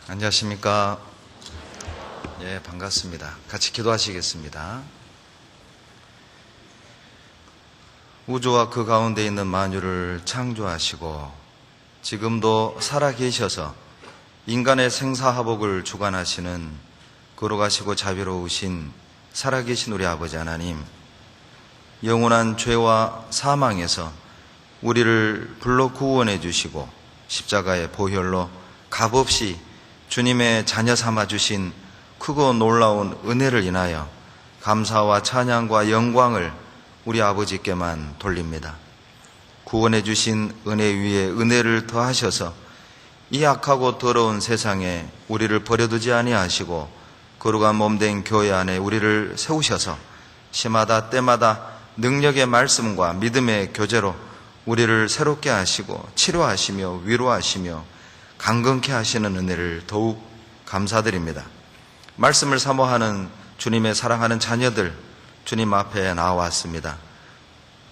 안녕하십니까. 예, 반갑습니다. 같이 기도하시겠습니다. 우주와 그 가운데 있는 만유를 창조하시고 지금도 살아계셔서 인간의 생사화복을 주관하시는 거룩하시고 자비로우신 살아계신 우리 아버지 하나님, 영원한 죄와 사망에서 우리를 불러 구원해 주시고 십자가의 보혈로 값없이 주님의 자녀 삼아 주신 크고 놀라운 은혜를 인하여 감사와 찬양과 영광을 우리 아버지께만 돌립니다. 구원해 주신 은혜 위에 은혜를 더하셔서 이 악하고 더러운 세상에 우리를 버려두지 아니하시고 거룩한 몸된 교회 안에 우리를 세우셔서 시마다 때마다 능력의 말씀과 믿음의 교제로 우리를 새롭게 하시고 치료하시며 위로하시며 강건케 하시는 은혜를 더욱 감사드립니다. 말씀을 사모하는 주님의 사랑하는 자녀들 주님 앞에 나와왔습니다.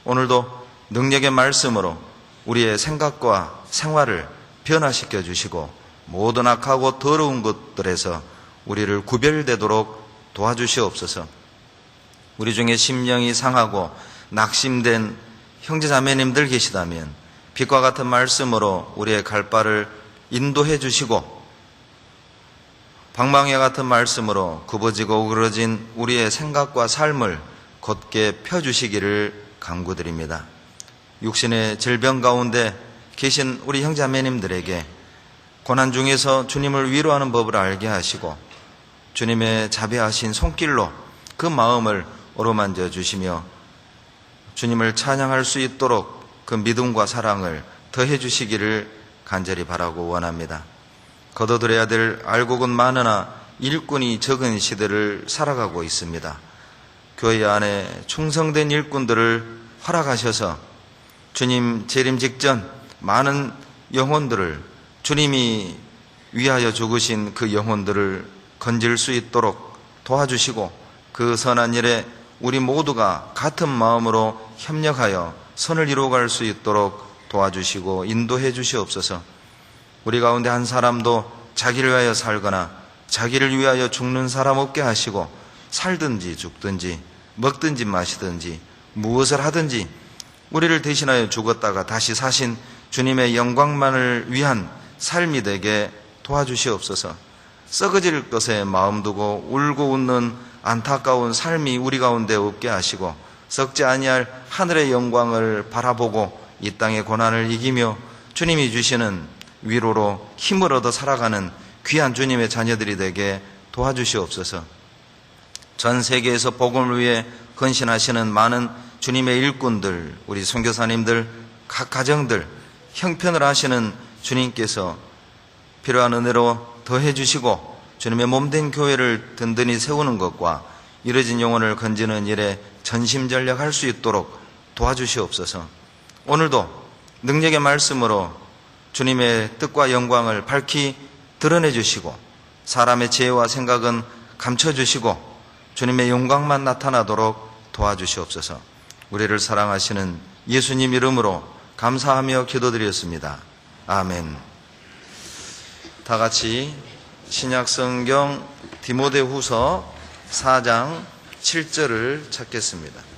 오늘도 능력의 말씀으로 우리의 생각과 생활을 변화시켜 주시고 모든 악하고 더러운 것들에서 우리를 구별되도록 도와주시옵소서. 우리 중에 심령이 상하고 낙심된 형제자매님들 계시다면 빛과 같은 말씀으로 우리의 갈 바를 인도해 주시고 방망이 같은 말씀으로 굽어지고 오그러진 우리의 생각과 삶을 곧게 펴주시기를 간구드립니다. 육신의 질병 가운데 계신 우리 형제자매님들에게 고난 중에서 주님을 위로하는 법을 알게 하시고 주님의 자비하신 손길로 그 마음을 어루만져 주시며 주님을 찬양할 수 있도록 그 믿음과 사랑을 더해 주시기를 간절히 바라고 원합니다. 거둬들여야 될 알곡은 많으나 일꾼이 적은 시대를 살아가고 있습니다. 교회 안에 충성된 일꾼들을 허락하셔서 주님 재림 직전 많은 영혼들을 주님이 위하여 죽으신 그 영혼들을 건질 수 있도록 도와주시고 그 선한 일에 우리 모두가 같은 마음으로 협력하여 선을 이루어갈 수 있도록 도와주시고 인도해 주시옵소서. 우리 가운데 한 사람도 자기를 위하여 살거나 자기를 위하여 죽는 사람 없게 하시고 살든지 죽든지 먹든지 마시든지 무엇을 하든지 우리를 대신하여 죽었다가 다시 사신 주님의 영광만을 위한 삶이 되게 도와주시옵소서. 썩어질 것에 마음 두고 울고 웃는 안타까운 삶이 우리 가운데 없게 하시고 썩지 아니할 하늘의 영광을 바라보고 이 땅의 고난을 이기며 주님이 주시는 위로로 힘을 얻어 살아가는 귀한 주님의 자녀들이 되게 도와주시옵소서. 전 세계에서 복음을 위해 헌신하시는 많은 주님의 일꾼들, 우리 선교사님들, 각 가정들, 형편을 하시는 주님께서 필요한 은혜로 더해 주시고 주님의 몸된 교회를 든든히 세우는 것과 이뤄진 영혼을 건지는 일에 전심전력할 수 있도록 도와주시옵소서. 오늘도 능력의 말씀으로 주님의 뜻과 영광을 밝히 드러내 주시고 사람의 지혜와 생각은 감춰주시고 주님의 영광만 나타나도록 도와주시옵소서. 우리를 사랑하시는 예수님 이름으로 감사하며 기도드렸습니다. 아멘. 다 같이 신약성경 디모데후서 4장 7절을 찾겠습니다.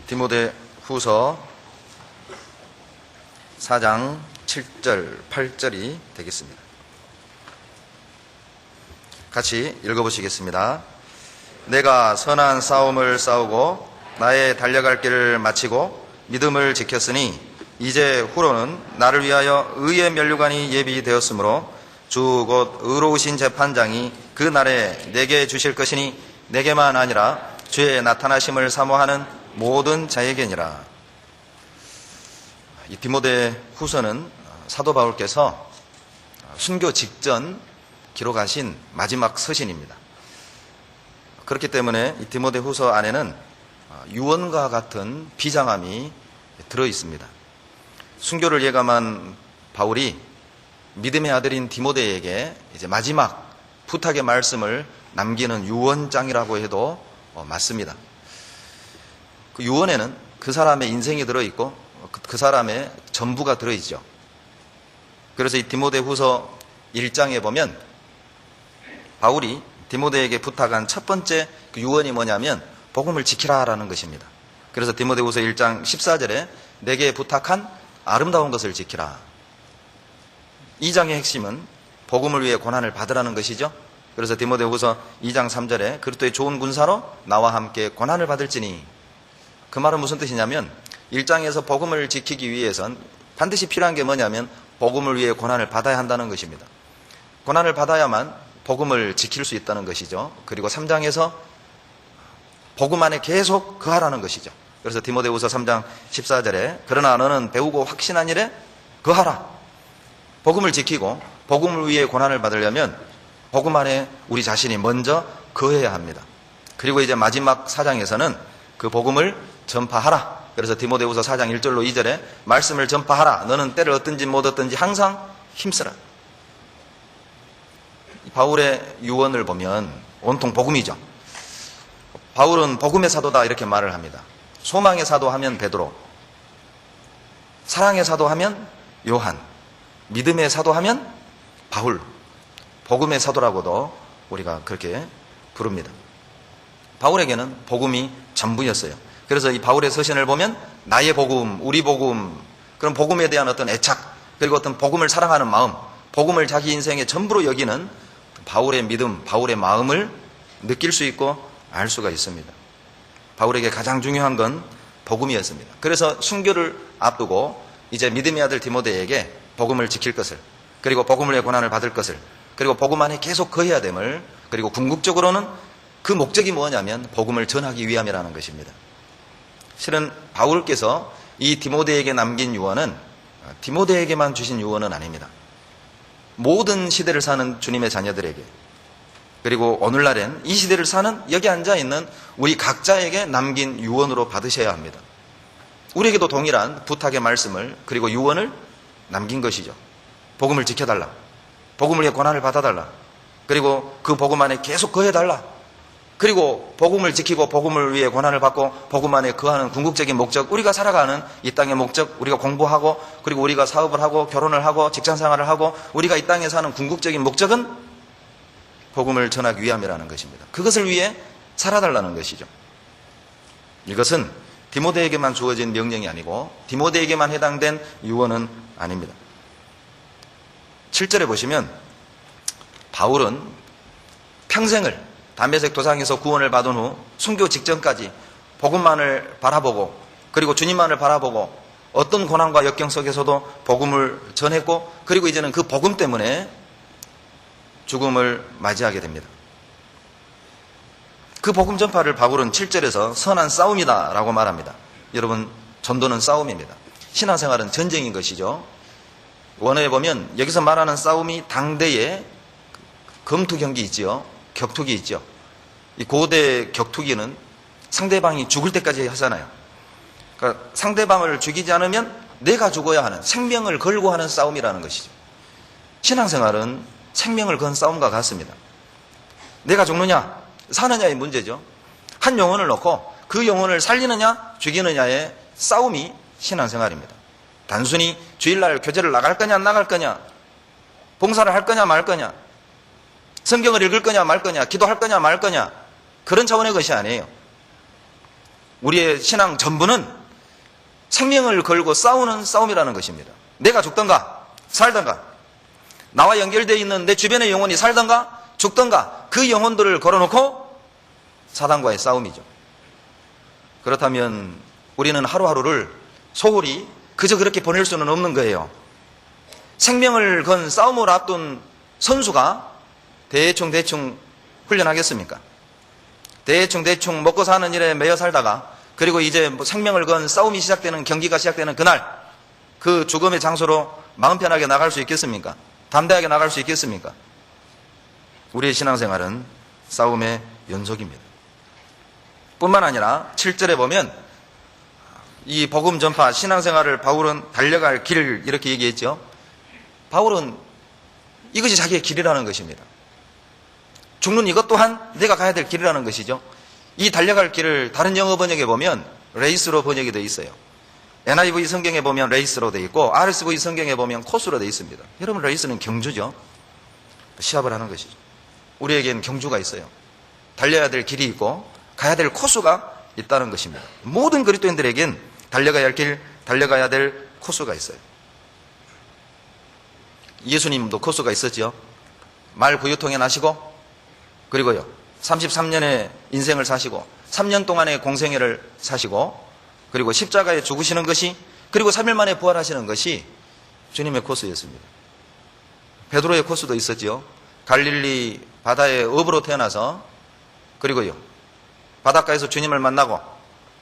디모데후서 4장 7절, 8절이 되겠습니다. 같이 읽어보시겠습니다. 내가 선한 싸움을 싸우고 나의 달려갈 길을 마치고 믿음을 지켰으니 이제 후로는 나를 위하여 의의 면류관이 예비되었으므로 주 곧 의로우신 재판장이 그 날에 내게 주실 것이니 내게만 아니라 주의 나타나심을 사모하는 모든 자에게니라. 이 디모데 후서는 사도 바울께서 순교 직전 기록하신 마지막 서신입니다. 그렇기 때문에 이 디모데 후서 안에는 유언과 같은 비장함이 들어있습니다. 순교를 예감한 바울이 믿음의 아들인 디모데에게 이제 마지막 부탁의 말씀을 남기는 유언장이라고 해도 맞습니다. 그 유언에는 그 그 사람의 인생이 들어있고 그 사람의 전부가 들어있죠. 그래서 이 디모데후서 1장에 보면 바울이 디모데에게 부탁한 첫 번째 그 유언이 뭐냐면 복음을 지키라라는 것입니다. 그래서 디모데후서 1장 14절에 내게 부탁한 아름다운 것을 지키라. 2장의 핵심은 복음을 위해 고난을 받으라는 것이죠. 그래서 디모데후서 2장 3절에 그리스도의 좋은 군사로 나와 함께 고난을 받을지니, 그 말은 무슨 뜻이냐면 1장에서 복음을 지키기 위해선 반드시 필요한 게 뭐냐면 복음을 위해 고난을 받아야 한다는 것입니다. 고난을 받아야만 복음을 지킬 수 있다는 것이죠. 그리고 3장에서 복음 안에 계속 거하라는 것이죠. 그래서 디모데후서 3장 14절에 그러나 너는 배우고 확신한 일에 거하라. 복음을 지키고 복음을 위해 고난을 받으려면 복음 안에 우리 자신이 먼저 거해야 합니다. 그리고 이제 마지막 4장에서는 그 복음을 전파하라. 그래서 디모데후서 4장 1절로 2절에 말씀을 전파하라. 너는 때를 얻든지 못 얻든지 항상 힘쓰라. 바울의 유언을 보면 온통 복음이죠. 바울은 복음의 사도다 이렇게 말을 합니다. 소망의 사도 하면 베드로, 사랑의 사도 하면 요한, 믿음의 사도 하면 바울, 복음의 사도라고도 우리가 그렇게 부릅니다. 바울에게는 복음이 전부였어요. 그래서 이 바울의 서신을 보면 나의 복음, 우리 복음, 그런 복음에 대한 어떤 애착, 그리고 어떤 복음을 사랑하는 마음, 복음을 자기 인생의 전부로 여기는 바울의 믿음, 바울의 마음을 느낄 수 있고 알 수가 있습니다. 바울에게 가장 중요한 건 복음이었습니다. 그래서 순교를 앞두고 이제 믿음의 아들 디모데에게 복음을 지킬 것을, 그리고 복음을 위해 고난을 받을 것을, 그리고 복음 안에 계속 거해야 됨을, 그리고 궁극적으로는 그 목적이 뭐냐면 복음을 전하기 위함이라는 것입니다. 실은 바울께서 이 디모데에게 남긴 유언은 디모데에게만 주신 유언은 아닙니다. 모든 시대를 사는 주님의 자녀들에게, 그리고 오늘날엔 이 시대를 사는 여기 앉아있는 우리 각자에게 남긴 유언으로 받으셔야 합니다. 우리에게도 동일한 부탁의 말씀을, 그리고 유언을 남긴 것이죠. 복음을 지켜달라, 복음을 위해 고난을 받아달라, 그리고 그 복음 안에 계속 거해달라, 그리고 복음을 지키고 복음을 위해 고난을 받고 복음 안에 거하는 궁극적인 목적, 우리가 살아가는 이 땅의 목적, 우리가 공부하고 그리고 우리가 사업을 하고 결혼을 하고 직장생활을 하고 우리가 이 땅에 사는 궁극적인 목적은 복음을 전하기 위함이라는 것입니다. 그것을 위해 살아달라는 것이죠. 이것은 디모데에게만 주어진 명령이 아니고 디모데에게만 해당된 유언은 아닙니다. 7절에 보시면 바울은 평생을 담메색 도상에서 구원을 받은 후 순교 직전까지 복음만을 바라보고, 그리고 주님만을 바라보고 어떤 고난과 역경 속에서도 복음을 전했고, 그리고 이제는 그 복음 때문에 죽음을 맞이하게 됩니다. 그 복음 전파를 바울은 7절에서 선한 싸움이다 라고 말합니다. 여러분, 전도는 싸움입니다. 신앙생활은 전쟁인 것이죠. 원어에 보면 여기서 말하는 싸움이 당대의 검투 경기 있지요, 격투기 있죠. 이 고대 격투기는 상대방이 죽을 때까지 하잖아요. 그러니까 상대방을 죽이지 않으면 내가 죽어야 하는, 생명을 걸고 하는 싸움이라는 것이죠. 신앙생활은 생명을 건 싸움과 같습니다. 내가 죽느냐 사느냐의 문제죠. 한 영혼을 놓고 그 영혼을 살리느냐 죽이느냐의 싸움이 신앙생활입니다. 단순히 주일날 교제를 나갈 거냐 안 나갈 거냐, 봉사를 할 거냐 말 거냐, 성경을 읽을 거냐 말 거냐, 기도할 거냐 말 거냐, 그런 차원의 것이 아니에요. 우리의 신앙 전부는 생명을 걸고 싸우는 싸움이라는 것입니다. 내가 죽던가 살던가, 나와 연결되어 있는 내 주변의 영혼이 살던가 죽던가, 그 영혼들을 걸어놓고 사단과의 싸움이죠. 그렇다면 우리는 하루하루를 소홀히 그저 그렇게 보낼 수는 없는 거예요. 생명을 건 싸움을 앞둔 선수가 대충 훈련하겠습니까? 대충 먹고 사는 일에 매여 살다가, 그리고 이제 생명을 건 싸움이 시작되는, 경기가 시작되는 그날, 그 죽음의 장소로 마음 편하게 나갈 수 있겠습니까? 담대하게 나갈 수 있겠습니까? 우리의 신앙생활은 싸움의 연속입니다. 뿐만 아니라 7절에 보면 이 복음 전파, 신앙생활을 바울은 달려갈 길 이렇게 얘기했죠. 바울은 이것이 자기의 길이라는 것입니다. 죽는 이것 또한 내가 가야 될 길이라는 것이죠. 이 달려갈 길을 다른 영어 번역에 보면 레이스로 번역이 되어 있어요. NIV 성경에 보면 레이스로 되어 있고 RSV 성경에 보면 코스로 되어 있습니다. 여러분, 레이스는 경주죠. 시합을 하는 것이죠. 우리에겐 경주가 있어요. 달려야 될 길이 있고 가야 될 코스가 있다는 것입니다. 모든 그리스도인들에겐 달려가야 할 길, 달려가야 될 코스가 있어요. 예수님도 코스가 있었죠. 말 구유통에 나시고, 그리고요 33년의 인생을 사시고 3년 동안의 공생애를 사시고, 그리고 십자가에 죽으시는 것이, 그리고 3일 만에 부활하시는 것이 주님의 코스였습니다. 베드로의 코스도 있었지요. 갈릴리 바다의 어부로 태어나서, 그리고요 바닷가에서 주님을 만나고,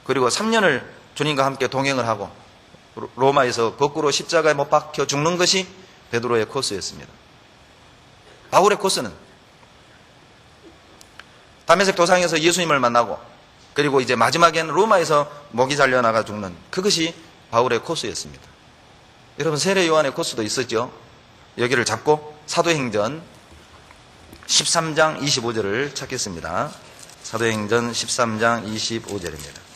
그리고 3년을 주님과 함께 동행을 하고 로마에서 거꾸로 십자가에 못 박혀 죽는 것이 베드로의 코스였습니다. 바울의 코스는 다메섹 도상에서 예수님을 만나고, 그리고 이제 마지막엔 로마에서 목이 잘려나가 죽는, 그것이 바울의 코스였습니다. 여러분, 세례 요한의 코스도 있었죠. 여기를 잡고 사도행전 13장 25절을 찾겠습니다. 사도행전 13장 25절입니다.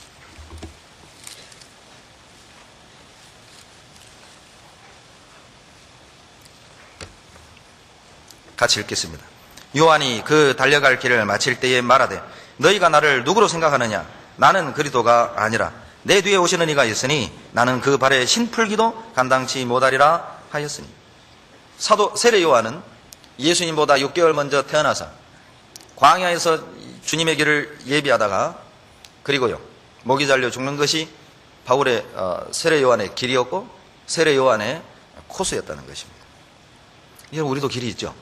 같이 읽겠습니다. 요한이 그 달려갈 길을 마칠 때에 말하되 너희가 나를 누구로 생각하느냐? 나는 그리스도가 아니라 내 뒤에 오시는 이가 있으니 나는 그 발에 신풀기도 감당치 못하리라 하였으니. 사도 세례 요한은 예수님보다 6개월 먼저 태어나서 광야에서 주님의 길을 예비하다가, 그리고요 목이 잘려 죽는 것이 바울의 세례 요한의 길이었고 세례 요한의 코스였다는 것입니다. 이제 우리도 길이 있죠.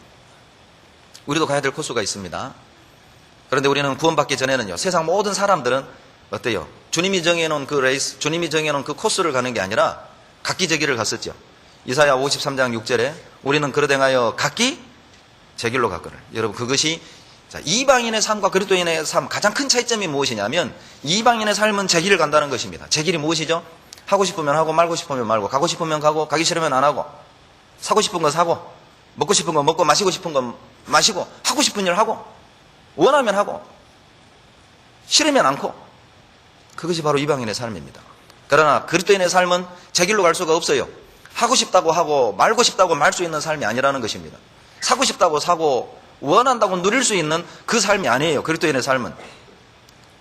우리도 가야 될 코스가 있습니다. 그런데 우리는 구원받기 전에는요, 세상 모든 사람들은 어때요? 주님이 정해놓은 그 레이스, 주님이 정해놓은 그 코스를 가는 게 아니라 각기 제 길을 갔었죠. 이사야 53장 6절에 우리는 그러되 하여 각기 제 길로 갔거늘. 여러분, 그것이 이방인의 삶과 그리스도인의 삶 가장 큰 차이점이 무엇이냐면, 이방인의 삶은 제 길을 간다는 것입니다. 제 길이 무엇이죠? 하고 싶으면 하고, 말고 싶으면 말고, 가고 싶으면 가고, 가기 싫으면 안 하고, 사고 싶은 거 사고, 먹고 싶은 거 먹고, 마시고 싶은 거 마시고, 하고 싶은 일 하고, 원하면 하고, 싫으면 않고, 그것이 바로 이방인의 삶입니다. 그러나 그리스도인의 삶은 제 길로 갈 수가 없어요. 하고 싶다고 하고 말고 싶다고 말 수 있는 삶이 아니라는 것입니다. 사고 싶다고 사고 원한다고 누릴 수 있는 그 삶이 아니에요. 그리스도인의 삶은.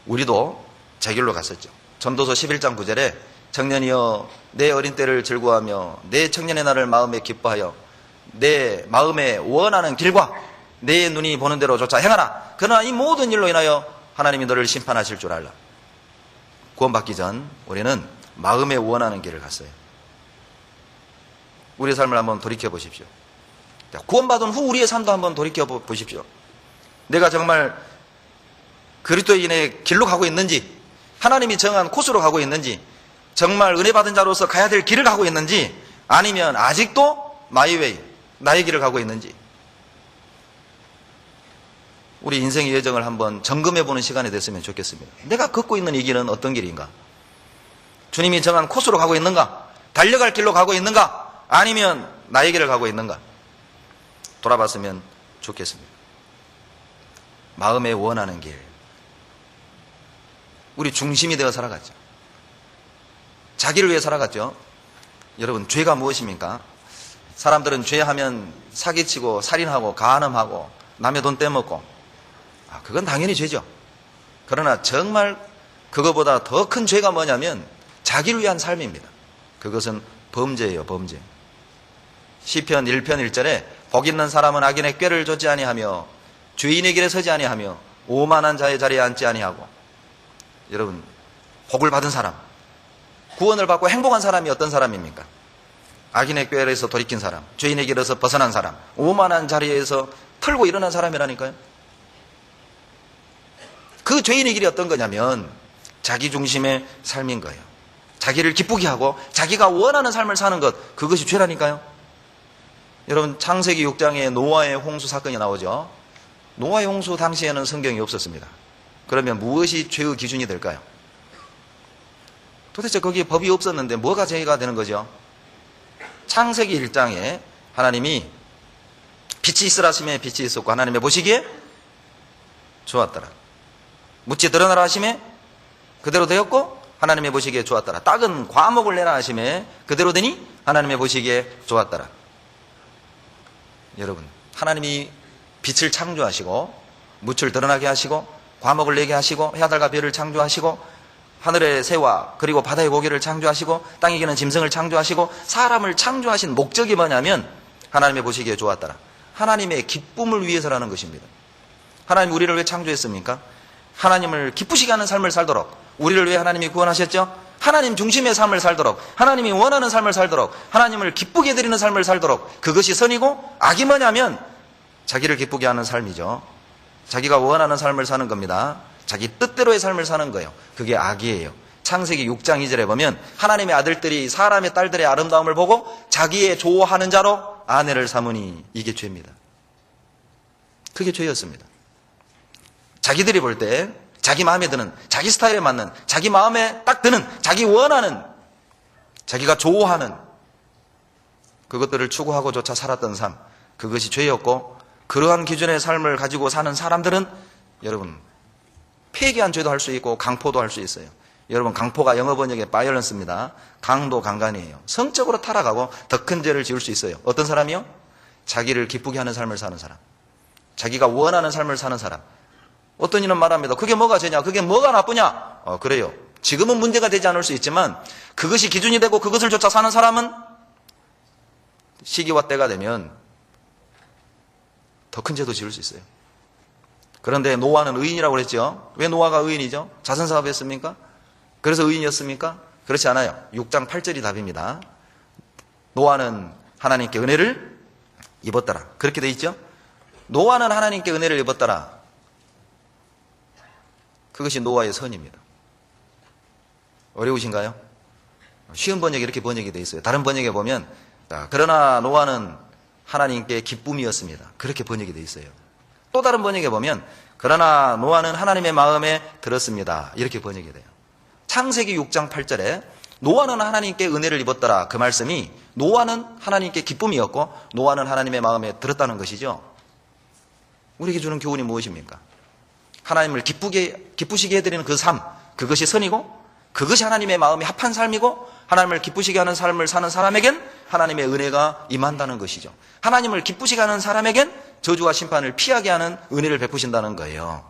우리도 제 길로 갔었죠. 전도서 11장 9절에 청년이여 내 어린 때를 즐거워하며 내 청년의 날을 마음에 기뻐하여 내 마음에 원하는 길과 내 눈이 보는 대로 조차 행하라. 그러나 이 모든 일로 인하여 하나님이 너를 심판하실 줄 알라. 구원받기 전 우리는 마음에 원하는 길을 갔어요. 우리의 삶을 한번 돌이켜 보십시오. 구원받은 후 우리의 삶도 한번 돌이켜 보십시오. 내가 정말 그리스도인의 길로 가고 있는지, 하나님이 정한 코스로 가고 있는지, 정말 은혜 받은 자로서 가야 될 길을 가고 있는지, 아니면 아직도 마이웨이, 나의 길을 가고 있는지, 우리 인생의 여정을 한번 점검해 보는 시간이 됐으면 좋겠습니다. 내가 걷고 있는 이 길은 어떤 길인가? 주님이 정한 코스로 가고 있는가? 달려갈 길로 가고 있는가? 아니면 나의 길을 가고 있는가? 돌아봤으면 좋겠습니다. 마음에 원하는 길. 우리 중심이 되어 살아갔죠. 자기를 위해 살아갔죠. 여러분, 죄가 무엇입니까? 사람들은 죄하면 사기치고 살인하고 간음하고 남의 돈 떼먹고, 그건 당연히 죄죠. 그러나 정말 그거보다 더 큰 죄가 뭐냐면 자기를 위한 삶입니다. 그것은 범죄예요. 범죄. 시편 1편 1절에 복 있는 사람은 악인의 꾀를 좇지 아니하며 죄인의 길에 서지 아니하며 오만한 자의 자리에 앉지 아니하고. 여러분, 복을 받은 사람, 구원을 받고 행복한 사람이 어떤 사람입니까? 악인의 꾀에서 돌이킨 사람, 죄인의 길에서 벗어난 사람, 오만한 자리에서 털고 일어난 사람이라니까요. 그 죄인의 길이 어떤 거냐면 자기 중심의 삶인 거예요. 자기를 기쁘게 하고 자기가 원하는 삶을 사는 것, 그것이 죄라니까요. 여러분, 창세기 6장에 노아의 홍수 사건이 나오죠. 노아의 홍수 당시에는 성경이 없었습니다. 그러면 무엇이 죄의 기준이 될까요? 도대체 거기에 법이 없었는데 뭐가 죄가 되는 거죠? 창세기 1장에 하나님이 빛이 있으라 하심에 빛이 있었고 하나님의 보시기에 좋았더라. 묻지 드러나라 하심에 그대로 되었고 하나님의 보시기에 좋았더라. 딱은 과목을 내라 하심에 그대로 되니 하나님의 보시기에 좋았더라. 여러분, 하나님이 빛을 창조하시고 무출 드러나게 하시고 과목을 내게 하시고 해달과 별을 창조하시고 하늘의 새와 그리고 바다의 고기를 창조하시고 땅에 기는 짐승을 창조하시고 사람을 창조하신 목적이 뭐냐면 하나님의 보시기에 좋았더라. 하나님의 기쁨을 위해서라는 것입니다. 하나님 우리를 왜 창조했습니까? 하나님을 기쁘시게 하는 삶을 살도록. 우리를 왜 하나님이 구원하셨죠? 하나님 중심의 삶을 살도록, 하나님이 원하는 삶을 살도록, 하나님을 기쁘게 드리는 삶을 살도록. 그것이 선이고, 악이 뭐냐면 자기를 기쁘게 하는 삶이죠. 자기가 원하는 삶을 사는 겁니다. 자기 뜻대로의 삶을 사는 거예요. 그게 악이에요. 창세기 6장 2절에 보면 하나님의 아들들이 사람의 딸들의 아름다움을 보고 자기의 좋아하는 자로 아내를 삼으니 이게 죄입니다. 그게 죄였습니다. 자기들이 볼 때 자기 마음에 드는, 자기 스타일에 맞는, 자기 마음에 딱 드는, 자기 원하는, 자기가 좋아하는 그것들을 추구하고조차 살았던 삶, 그것이 죄였고, 그러한 기준의 삶을 가지고 사는 사람들은 여러분 폐기한 죄도 할 수 있고 강포도 할 수 있어요. 여러분, 강포가 영어 번역의 바이올런스입니다. 강도 강간이에요. 성적으로 타락하고 더 큰 죄를 지을 수 있어요. 어떤 사람이요? 자기를 기쁘게 하는 삶을 사는 사람, 자기가 원하는 삶을 사는 사람. 어떤 이는 말합니다. 그게 뭐가 죄냐? 그게 뭐가 나쁘냐? 그래요. 지금은 문제가 되지 않을 수 있지만 그것이 기준이 되고 그것을 쫓아 사는 사람은 시기와 때가 되면 더 큰 죄도 지을 수 있어요. 그런데 노아는 의인이라고 그랬죠. 왜 노아가 의인이죠? 자선사업했습니까? 그래서 의인이었습니까? 그렇지 않아요. 6장 8절이 답입니다. 노아는 하나님께 은혜를 입었더라. 그렇게 돼 있죠. 노아는 하나님께 은혜를 입었더라. 그것이 노아의 선입니다. 어려우신가요? 쉬운 번역이 이렇게 번역이 되어 있어요. 다른 번역에 보면 그러나 노아는 하나님께 기쁨이었습니다. 그렇게 번역이 되어 있어요. 또 다른 번역에 보면 그러나 노아는 하나님의 마음에 들었습니다. 이렇게 번역이 돼요. 창세기 6장 8절에 노아는 하나님께 은혜를 입었더라. 그 말씀이 노아는 하나님께 기쁨이었고 노아는 하나님의 마음에 들었다는 것이죠. 우리에게 주는 교훈이 무엇입니까? 하나님을 기쁘시게 해드리는 그 삶, 그것이 선이고 그것이 하나님의 마음에 합한 삶이고 하나님을 기쁘시게 하는 삶을 사는 사람에겐 하나님의 은혜가 임한다는 것이죠. 하나님을 기쁘시게 하는 사람에겐 저주와 심판을 피하게 하는 은혜를 베푸신다는 거예요.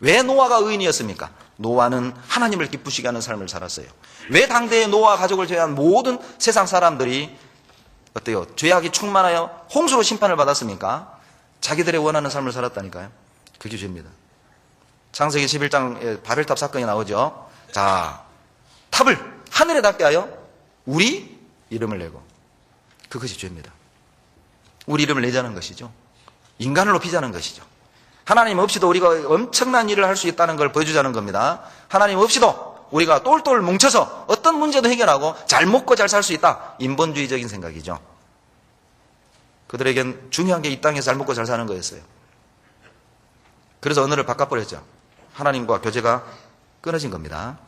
왜 노아가 의인이었습니까? 노아는 하나님을 기쁘시게 하는 삶을 살았어요. 왜 당대의 노아 가족을 제외한 모든 세상 사람들이 어때요? 죄악이 충만하여 홍수로 심판을 받았습니까? 자기들의 원하는 삶을 살았다니까요. 그게 죄입니다. 창세기 11장에 바벨탑 사건이 나오죠. 자, 탑을 하늘에 닿게 하여 우리 이름을 내고, 그것이 죄입니다. 우리 이름을 내자는 것이죠. 인간을 높이자는 것이죠. 하나님 없이도 우리가 엄청난 일을 할 수 있다는 걸 보여주자는 겁니다. 하나님 없이도 우리가 똘똘 뭉쳐서 어떤 문제도 해결하고 잘 먹고 잘 살 수 있다. 인본주의적인 생각이죠. 그들에겐 중요한 게 이 땅에서 잘 먹고 잘 사는 거였어요. 그래서 언어를 바꿔버렸죠. 하나님과 교제가 끊어진 겁니다.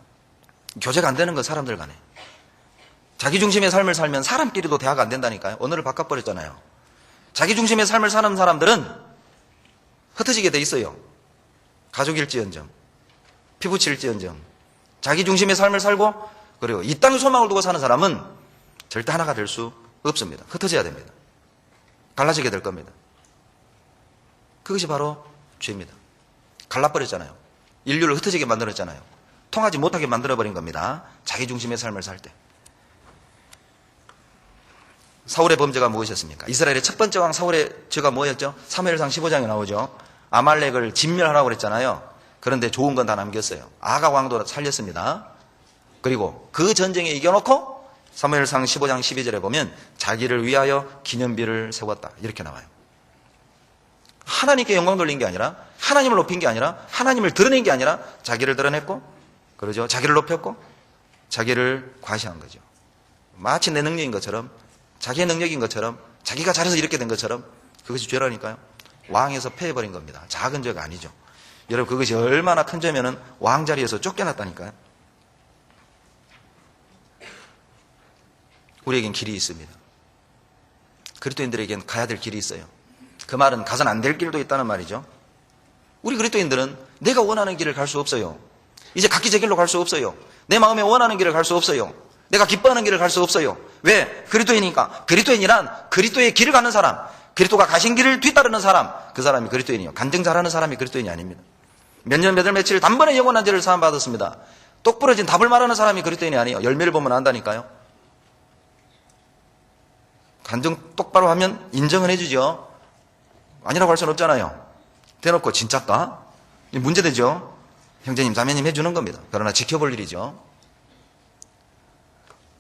교제가 안 되는 건 사람들 간에. 자기 중심의 삶을 살면 사람끼리도 대화가 안 된다니까요. 언어를 바꿔버렸잖아요. 자기 중심의 삶을 사는 사람들은 흩어지게 돼 있어요. 가족일지언정, 피부칠지언정. 자기 중심의 삶을 살고 그리고 이 땅에 소망을 두고 사는 사람은 절대 하나가 될 수 없습니다. 흩어져야 됩니다. 갈라지게 될 겁니다. 그것이 바로 죄입니다. 갈라버렸잖아요. 인류를 흩어지게 만들었잖아요. 통하지 못하게 만들어버린 겁니다. 자기 중심의 삶을 살 때. 사울의 범죄가 무엇이었습니까? 이스라엘의 첫 번째 왕 사울의 죄가 뭐였죠? 사무엘상 15장에 나오죠. 아말렉을 진멸하라고 그랬잖아요. 그런데 좋은 건 다 남겼어요. 아가 왕도 살렸습니다. 그리고 그 전쟁에 이겨놓고 사무엘상 15장 12절에 보면 자기를 위하여 기념비를 세웠다. 이렇게 나와요. 하나님께 영광 돌린 게 아니라, 하나님을 높인 게 아니라, 하나님을 드러낸 게 아니라 자기를 드러냈고, 그러죠. 자기를 높였고 자기를 과시한 거죠. 마치 내 능력인 것처럼, 자기의 능력인 것처럼, 자기가 잘해서 이렇게 된 것처럼. 그것이 죄라니까요. 왕에서 패해버린 겁니다. 작은 죄가 아니죠. 여러분, 그것이 얼마나 큰 죄면은 왕자리에서 쫓겨났다니까요. 우리에겐 길이 있습니다. 그리스도인들에겐 가야 될 길이 있어요. 그 말은 가선 안 될 길도 있다는 말이죠. 우리 그리스도인들은 내가 원하는 길을 갈 수 없어요. 이제 각기 제 길로 갈 수 없어요. 내 마음에 원하는 길을 갈 수 없어요. 내가 기뻐하는 길을 갈 수 없어요. 왜? 그리스도인이니까. 그리스도인이란 그리스도의 길을 가는 사람, 그리스도가 가신 길을 뒤따르는 사람, 그 사람이 그리스도인이에요. 간증 잘하는 사람이 그리스도인이 아닙니다. 몇 년 몇 월 며칠 단번에 영원한 죄를 사함 받았습니다. 똑 부러진 답을 말하는 사람이 그리스도인이 아니에요. 열매를 보면 안다니까요. 간증 똑바로 하면 인정은 해주죠. 아니라고 할 수는 없잖아요. 대놓고 진짜까? 문제되죠. 형제님 자매님 해주는 겁니다. 그러나 지켜볼 일이죠.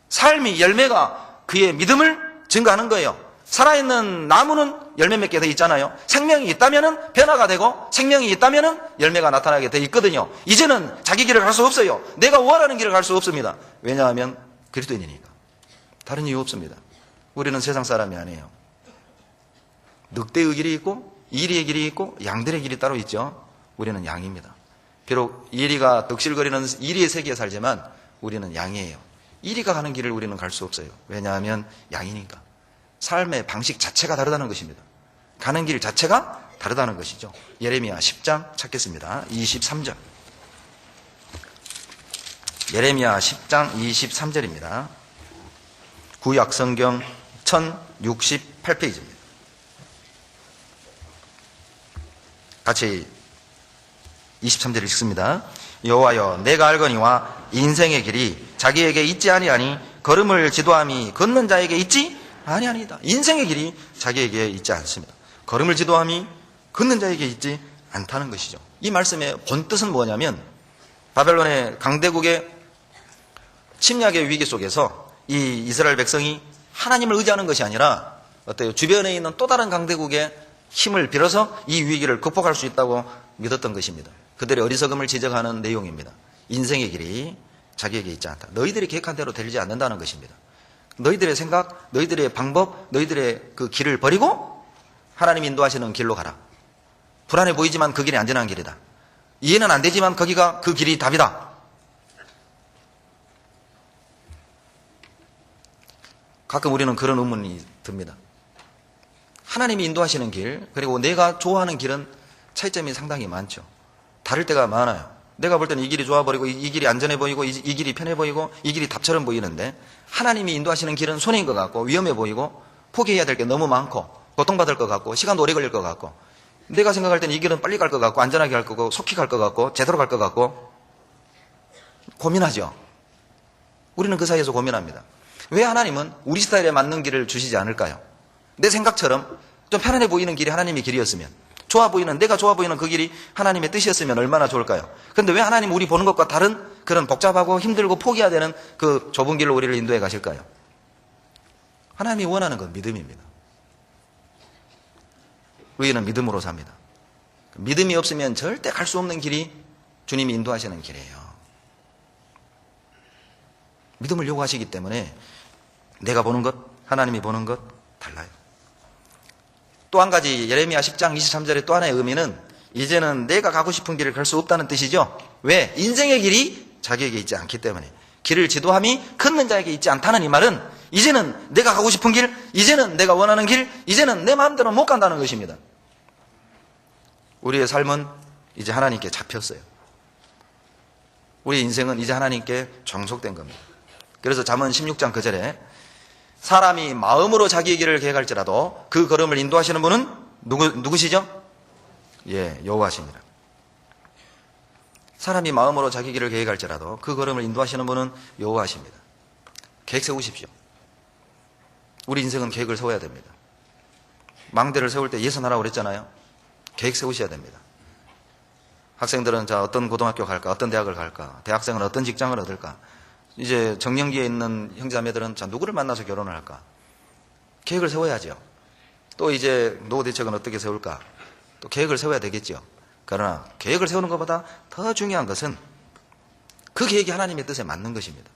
삶이 열매가 그의 믿음을 증거하는 거예요. 살아있는 나무는 열매 맺게 돼 있잖아요. 생명이 있다면 변화가 되고 생명이 있다면 열매가 나타나게 돼 있거든요. 이제는 자기 길을 갈 수 없어요. 내가 원하는 길을 갈 수 없습니다. 왜냐하면 그리스도인이니까. 다른 이유 없습니다. 우리는 세상 사람이 아니에요. 늑대의 길이 있고 이리의 길이 있고 양들의 길이 따로 있죠. 우리는 양입니다. 비록 이리가 덕실거리는 이리의 세계에 살지만 우리는 양이에요. 이리가 가는 길을 우리는 갈 수 없어요. 왜냐하면 양이니까. 삶의 방식 자체가 다르다는 것입니다. 가는 길 자체가 다르다는 것이죠. 예레미야 10장 찾겠습니다. 23절. 예레미야 10장 23절입니다. 구약 성경 1068페이지입니다. 같이 23절 읽습니다. 여호와여 내가 알거니와 인생의 길이 자기에게 있지 아니하니 걸음을 지도함이 걷는 자에게 있지 아니하니이다. 인생의 길이 자기에게 있지 않습니다. 걸음을 지도함이 걷는 자에게 있지 않다는 것이죠. 이 말씀의 본뜻은 뭐냐면 바벨론의 강대국의 침략의 위기 속에서 이 이스라엘 백성이 하나님을 의지하는 것이 아니라 어때요? 주변에 있는 또 다른 강대국의 힘을 빌어서 이 위기를 극복할 수 있다고 믿었던 것입니다. 그들의 어리석음을 지적하는 내용입니다. 인생의 길이 자기에게 있지 않다. 너희들이 계획한 대로 되지 않는다는 것입니다. 너희들의 생각, 너희들의 방법, 너희들의 그 길을 버리고 하나님 인도하시는 길로 가라. 불안해 보이지만 그 길이 안전한 길이다. 이해는 안 되지만 거기가 그 길이 답이다. 가끔 우리는 그런 의문이 듭니다. 하나님이 인도하시는 길, 그리고 내가 좋아하는 길은 차이점이 상당히 많죠. 다를 때가 많아요. 내가 볼 때는 이 길이 좋아 보이고 이 길이 안전해 보이고 이 길이 편해 보이고 이 길이 답처럼 보이는데 하나님이 인도하시는 길은 손해인 것 같고 위험해 보이고 포기해야 될 게 너무 많고 고통받을 것 같고 시간도 오래 걸릴 것 같고 내가 생각할 때는 이 길은 빨리 갈 것 같고 안전하게 갈 거고 속히 갈 것 같고 제대로 갈 것 같고 고민하죠. 우리는 그 사이에서 고민합니다. 왜 하나님은 우리 스타일에 맞는 길을 주시지 않을까요? 내 생각처럼 좀 편안해 보이는 길이 하나님의 길이었으면 내가 좋아 보이는 그 길이 하나님의 뜻이었으면 얼마나 좋을까요? 그런데 왜 하나님 우리 보는 것과 다른 그런 복잡하고 힘들고 포기해야 되는 그 좁은 길로 우리를 인도해 가실까요? 하나님이 원하는 건 믿음입니다. 우리는 믿음으로 삽니다. 믿음이 없으면 절대 갈 수 없는 길이 주님이 인도하시는 길이에요. 믿음을 요구하시기 때문에 내가 보는 것, 하나님이 보는 것 달라요. 또 한 가지 예레미야 10장 23절의 또 하나의 의미는 이제는 내가 가고 싶은 길을 갈 수 없다는 뜻이죠. 왜? 인생의 길이 자기에게 있지 않기 때문에. 길을 지도함이 걷는 자에게 있지 않다는 이 말은 이제는 내가 가고 싶은 길, 이제는 내가 원하는 길, 이제는 내 마음대로 못 간다는 것입니다. 우리의 삶은 이제 하나님께 잡혔어요. 우리 인생은 이제 하나님께 종속된 겁니다. 그래서 잠언 16장 9절에 사람이 마음으로 자기의 길을 계획할지라도 그 걸음을 인도하시는 분은 누구시죠? 예, 여호와십니다. 사람이 마음으로 자기 길을 계획할지라도 그 걸음을 인도하시는 분은 여호와십니다. 계획 세우십시오. 우리 인생은 계획을 세워야 됩니다. 망대를 세울 때 예선하라고 그랬잖아요. 계획 세우셔야 됩니다. 학생들은 자 어떤 고등학교 갈까? 어떤 대학을 갈까? 대학생은 어떤 직장을 얻을까? 이제 정년기에 있는 형제자매들은 자 누구를 만나서 결혼을 할까? 계획을 세워야죠. 또 이제 노후 대책은 어떻게 세울까? 또 계획을 세워야 되겠죠. 그러나 계획을 세우는 것보다 더 중요한 것은 그 계획이 하나님의 뜻에 맞는 것입니다.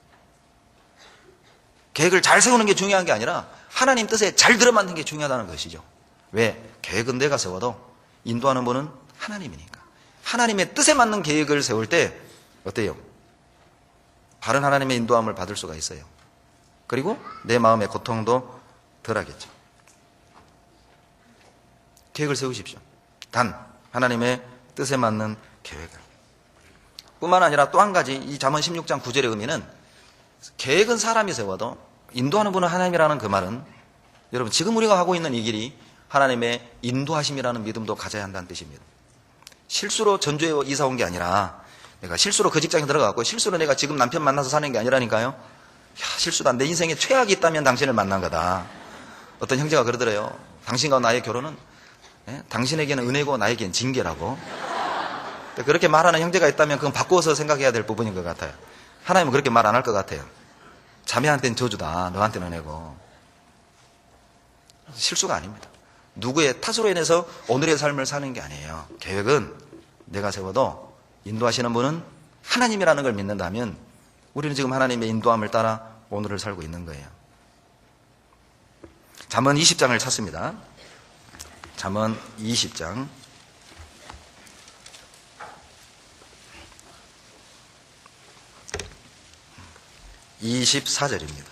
계획을 잘 세우는 게 중요한 게 아니라 하나님 뜻에 잘 들어맞는 게 중요하다는 것이죠. 왜? 계획은 내가 세워도 인도하는 분은 하나님이니까. 하나님의 뜻에 맞는 계획을 세울 때 어때요? 바른 하나님의 인도함을 받을 수가 있어요. 그리고 내 마음의 고통도 덜하겠죠. 계획을 세우십시오. 단 하나님의 뜻에 맞는 계획을. 뿐만 아니라 또 한 가지 이 잠언 16장 9절의 의미는 계획은 사람이 세워도 인도하는 분은 하나님이라는 그 말은 여러분 지금 우리가 하고 있는 이 길이 하나님의 인도하심이라는 믿음도 가져야 한다는 뜻입니다. 실수로 전주에 이사 온 게 아니라 내가 실수로 그 직장에 들어갔고 실수로 내가 지금 남편 만나서 사는 게 아니라니까요. 야, 실수다. 내 인생에 최악이 있다면 당신을 만난 거다. 어떤 형제가 그러더래요. 당신과 나의 결혼은 당신에게는 은혜고 나에게는 징계라고. 그렇게 말하는 형제가 있다면 그건 바꾸어서 생각해야 될 부분인 것 같아요. 하나님은 그렇게 말 안 할 것 같아요. 자매한테는 저주다. 너한테는 은혜고. 실수가 아닙니다. 누구의 탓으로 인해서 오늘의 삶을 사는 게 아니에요. 계획은 내가 세워도 인도하시는 분은 하나님이라는 걸 믿는다면 우리는 지금 하나님의 인도함을 따라 오늘을 살고 있는 거예요. 잠언 20장을 찾습니다. 잠언 20장 24절입니다.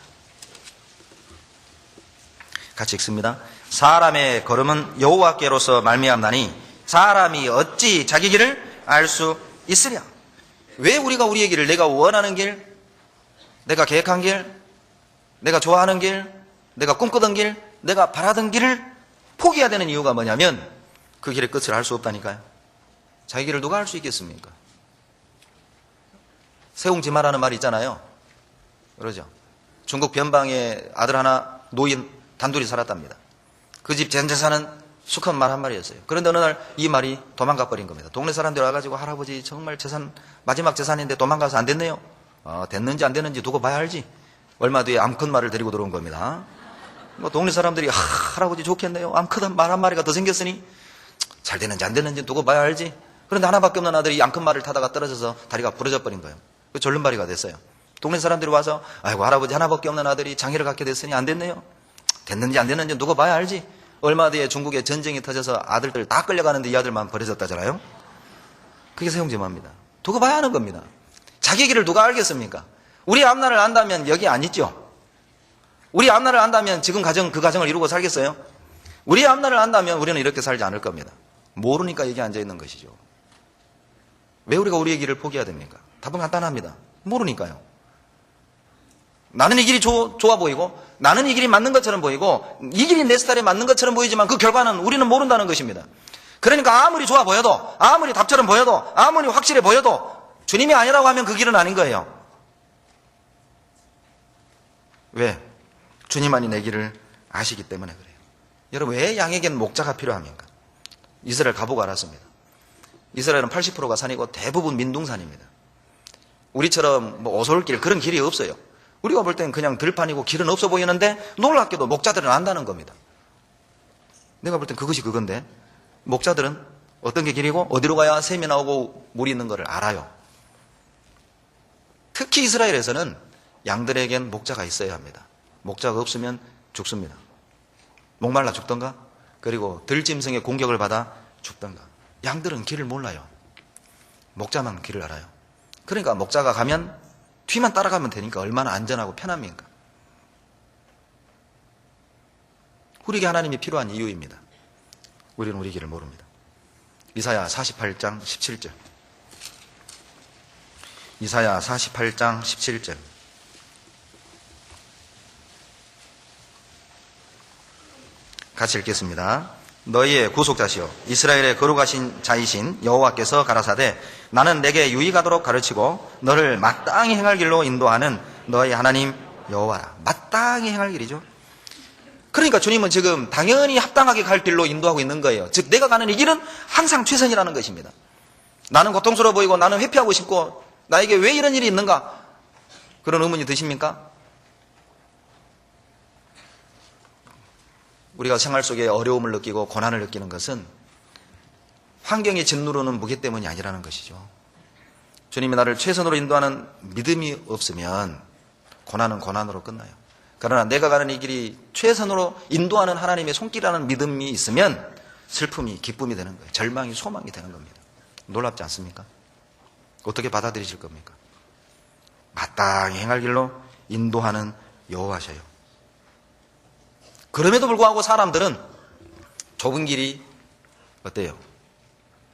같이 읽습니다. 사람의 걸음은 여호와께로서 말미암나니 사람이 어찌 자기 길을 알 수 있으랴. 왜 우리가 우리의 길을 내가 원하는 길, 내가 계획한 길, 내가 좋아하는 길, 내가 꿈꾸던 길, 내가 바라던 길을 포기해야 되는 이유가 뭐냐면 그 길의 끝을 알 수 없다니까요. 자기 길을 누가 알 수 있겠습니까? 세웅지마라는 말이 있잖아요. 그러죠. 중국 변방에 아들 하나 노인 단둘이 살았답니다. 그 집 전 재산은 수컷 말 한 마리였어요. 그런데 어느 날 이 말이 도망가 버린 겁니다. 동네 사람들이 와가지고 할아버지 정말 재산 마지막 재산인데 도망가서 안 됐네요. 됐는지 안 됐는지 두고 봐야 알지. 얼마 뒤에 암컷 말을 데리고 들어온 겁니다. 뭐 동네 사람들이 할아버지 좋겠네요. 암컷 말 한 마리가 더 생겼으니 잘 됐는지 안 됐는지 두고 봐야 알지. 그런데 하나밖에 없는 아들이 암컷 말을 타다가 떨어져서 다리가 부러져 버린 거예요. 그 절름발이가 됐어요. 동네 사람들이 와서 아이고 할아버지 하나밖에 없는 아들이 장애를 갖게 됐으니 안 됐네요. 됐는지 안 됐는지 누가 봐야 알지. 얼마 뒤에 중국에 전쟁이 터져서 아들들 다 끌려가는데 이 아들만 버려졌다잖아요. 그게 세웅지마입니다. 두고 봐야 하는 겁니다. 자기 길을 누가 알겠습니까? 우리 앞날을 안다면 여기 안 있죠. 우리 앞날을 안다면 지금 그 가정을 이루고 살겠어요? 우리 앞날을 안다면 우리는 이렇게 살지 않을 겁니다. 모르니까 여기 앉아 있는 것이죠. 왜 우리가 우리의 길을 포기해야 됩니까? 답은 간단합니다. 모르니까요. 나는 이 길이 좋아 보이고 나는 이 길이 맞는 것처럼 보이고 이 길이 내 스타일에 맞는 것처럼 보이지만 그 결과는 우리는 모른다는 것입니다. 그러니까 아무리 좋아 보여도 아무리 답처럼 보여도 아무리 확실해 보여도 주님이 아니라고 하면 그 길은 아닌 거예요. 왜? 주님만이 내 길을 아시기 때문에 그래요. 여러분 왜 양에겐 목자가 필요합니까? 이스라엘 가보고 알았습니다. 이스라엘은 80%가 산이고 대부분 민둥산입니다. 우리처럼 뭐 오솔길 그런 길이 없어요. 우리가 볼 때는 그냥 들판이고 길은 없어 보이는데 놀랍게도 목자들은 안다는 겁니다. 내가 볼 땐 그것이 그건데 목자들은 어떤 게 길이고 어디로 가야 샘이 나오고 물이 있는 것을 알아요. 특히 이스라엘에서는 양들에겐 목자가 있어야 합니다. 목자가 없으면 죽습니다. 목말라 죽던가 그리고 들짐승의 공격을 받아 죽던가. 양들은 길을 몰라요. 목자만 길을 알아요. 그러니까 목자가 가면 뒤만 따라가면 되니까 얼마나 안전하고 편합니까? 우리에게 하나님이 필요한 이유입니다. 우리는 우리 길을 모릅니다. 이사야 48장 17절. 이사야 48장 17절. 같이 읽겠습니다. 너희의 구속자시요 이스라엘의 거룩하신 자이신 여호와께서 가라사대 나는 내게 유익하도록 가르치고 너를 마땅히 행할 길로 인도하는 너희 하나님 여호와라. 마땅히 행할 길이죠. 그러니까 주님은 지금 당연히 합당하게 갈 길로 인도하고 있는 거예요. 즉 내가 가는 이 길은 항상 최선이라는 것입니다. 나는 고통스러워 보이고 나는 회피하고 싶고 나에게 왜 이런 일이 있는가 그런 의문이 드십니까? 우리가 생활 속에 어려움을 느끼고 고난을 느끼는 것은 환경이 짓누르는 무게 때문이 아니라는 것이죠. 주님이 나를 최선으로 인도하는 믿음이 없으면 고난은 고난으로 끝나요. 그러나 내가 가는 이 길이 최선으로 인도하는 하나님의 손길이라는 믿음이 있으면 슬픔이 기쁨이 되는 거예요. 절망이 소망이 되는 겁니다. 놀랍지 않습니까? 어떻게 받아들이실 겁니까? 마땅히 행할 길로 인도하는 여호와셔요. 그럼에도 불구하고 사람들은 좁은 길이 어때요?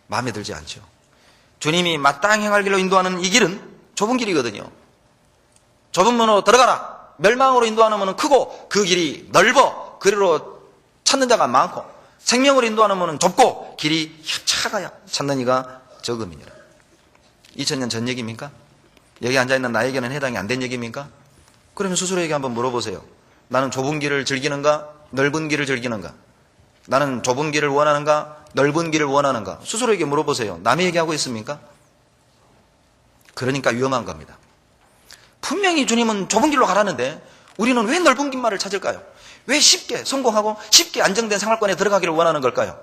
마음에 들지 않죠. 주님이 마땅히 행할 길로 인도하는 이 길은 좁은 길이거든요. 좁은 문으로 들어가라. 멸망으로 인도하는 문은 크고 그 길이 넓어. 그리로 찾는 자가 많고, 생명으로 인도하는 문은 좁고 길이 차가야 찾는 이가 적음이니라. 2000년 전 얘기입니까? 여기 앉아있는 나에게는 해당이 안 된 얘기입니까? 그러면 스스로에게 한번 물어보세요. 나는 좁은 길을 즐기는가? 넓은 길을 즐기는가? 나는 좁은 길을 원하는가? 넓은 길을 원하는가? 스스로에게 물어보세요. 남의 얘기하고 있습니까? 그러니까 위험한 겁니다. 분명히 주님은 좁은 길로 가라는데 우리는 왜 넓은 길만을 찾을까요? 왜 쉽게 성공하고 쉽게 안정된 생활권에 들어가기를 원하는 걸까요?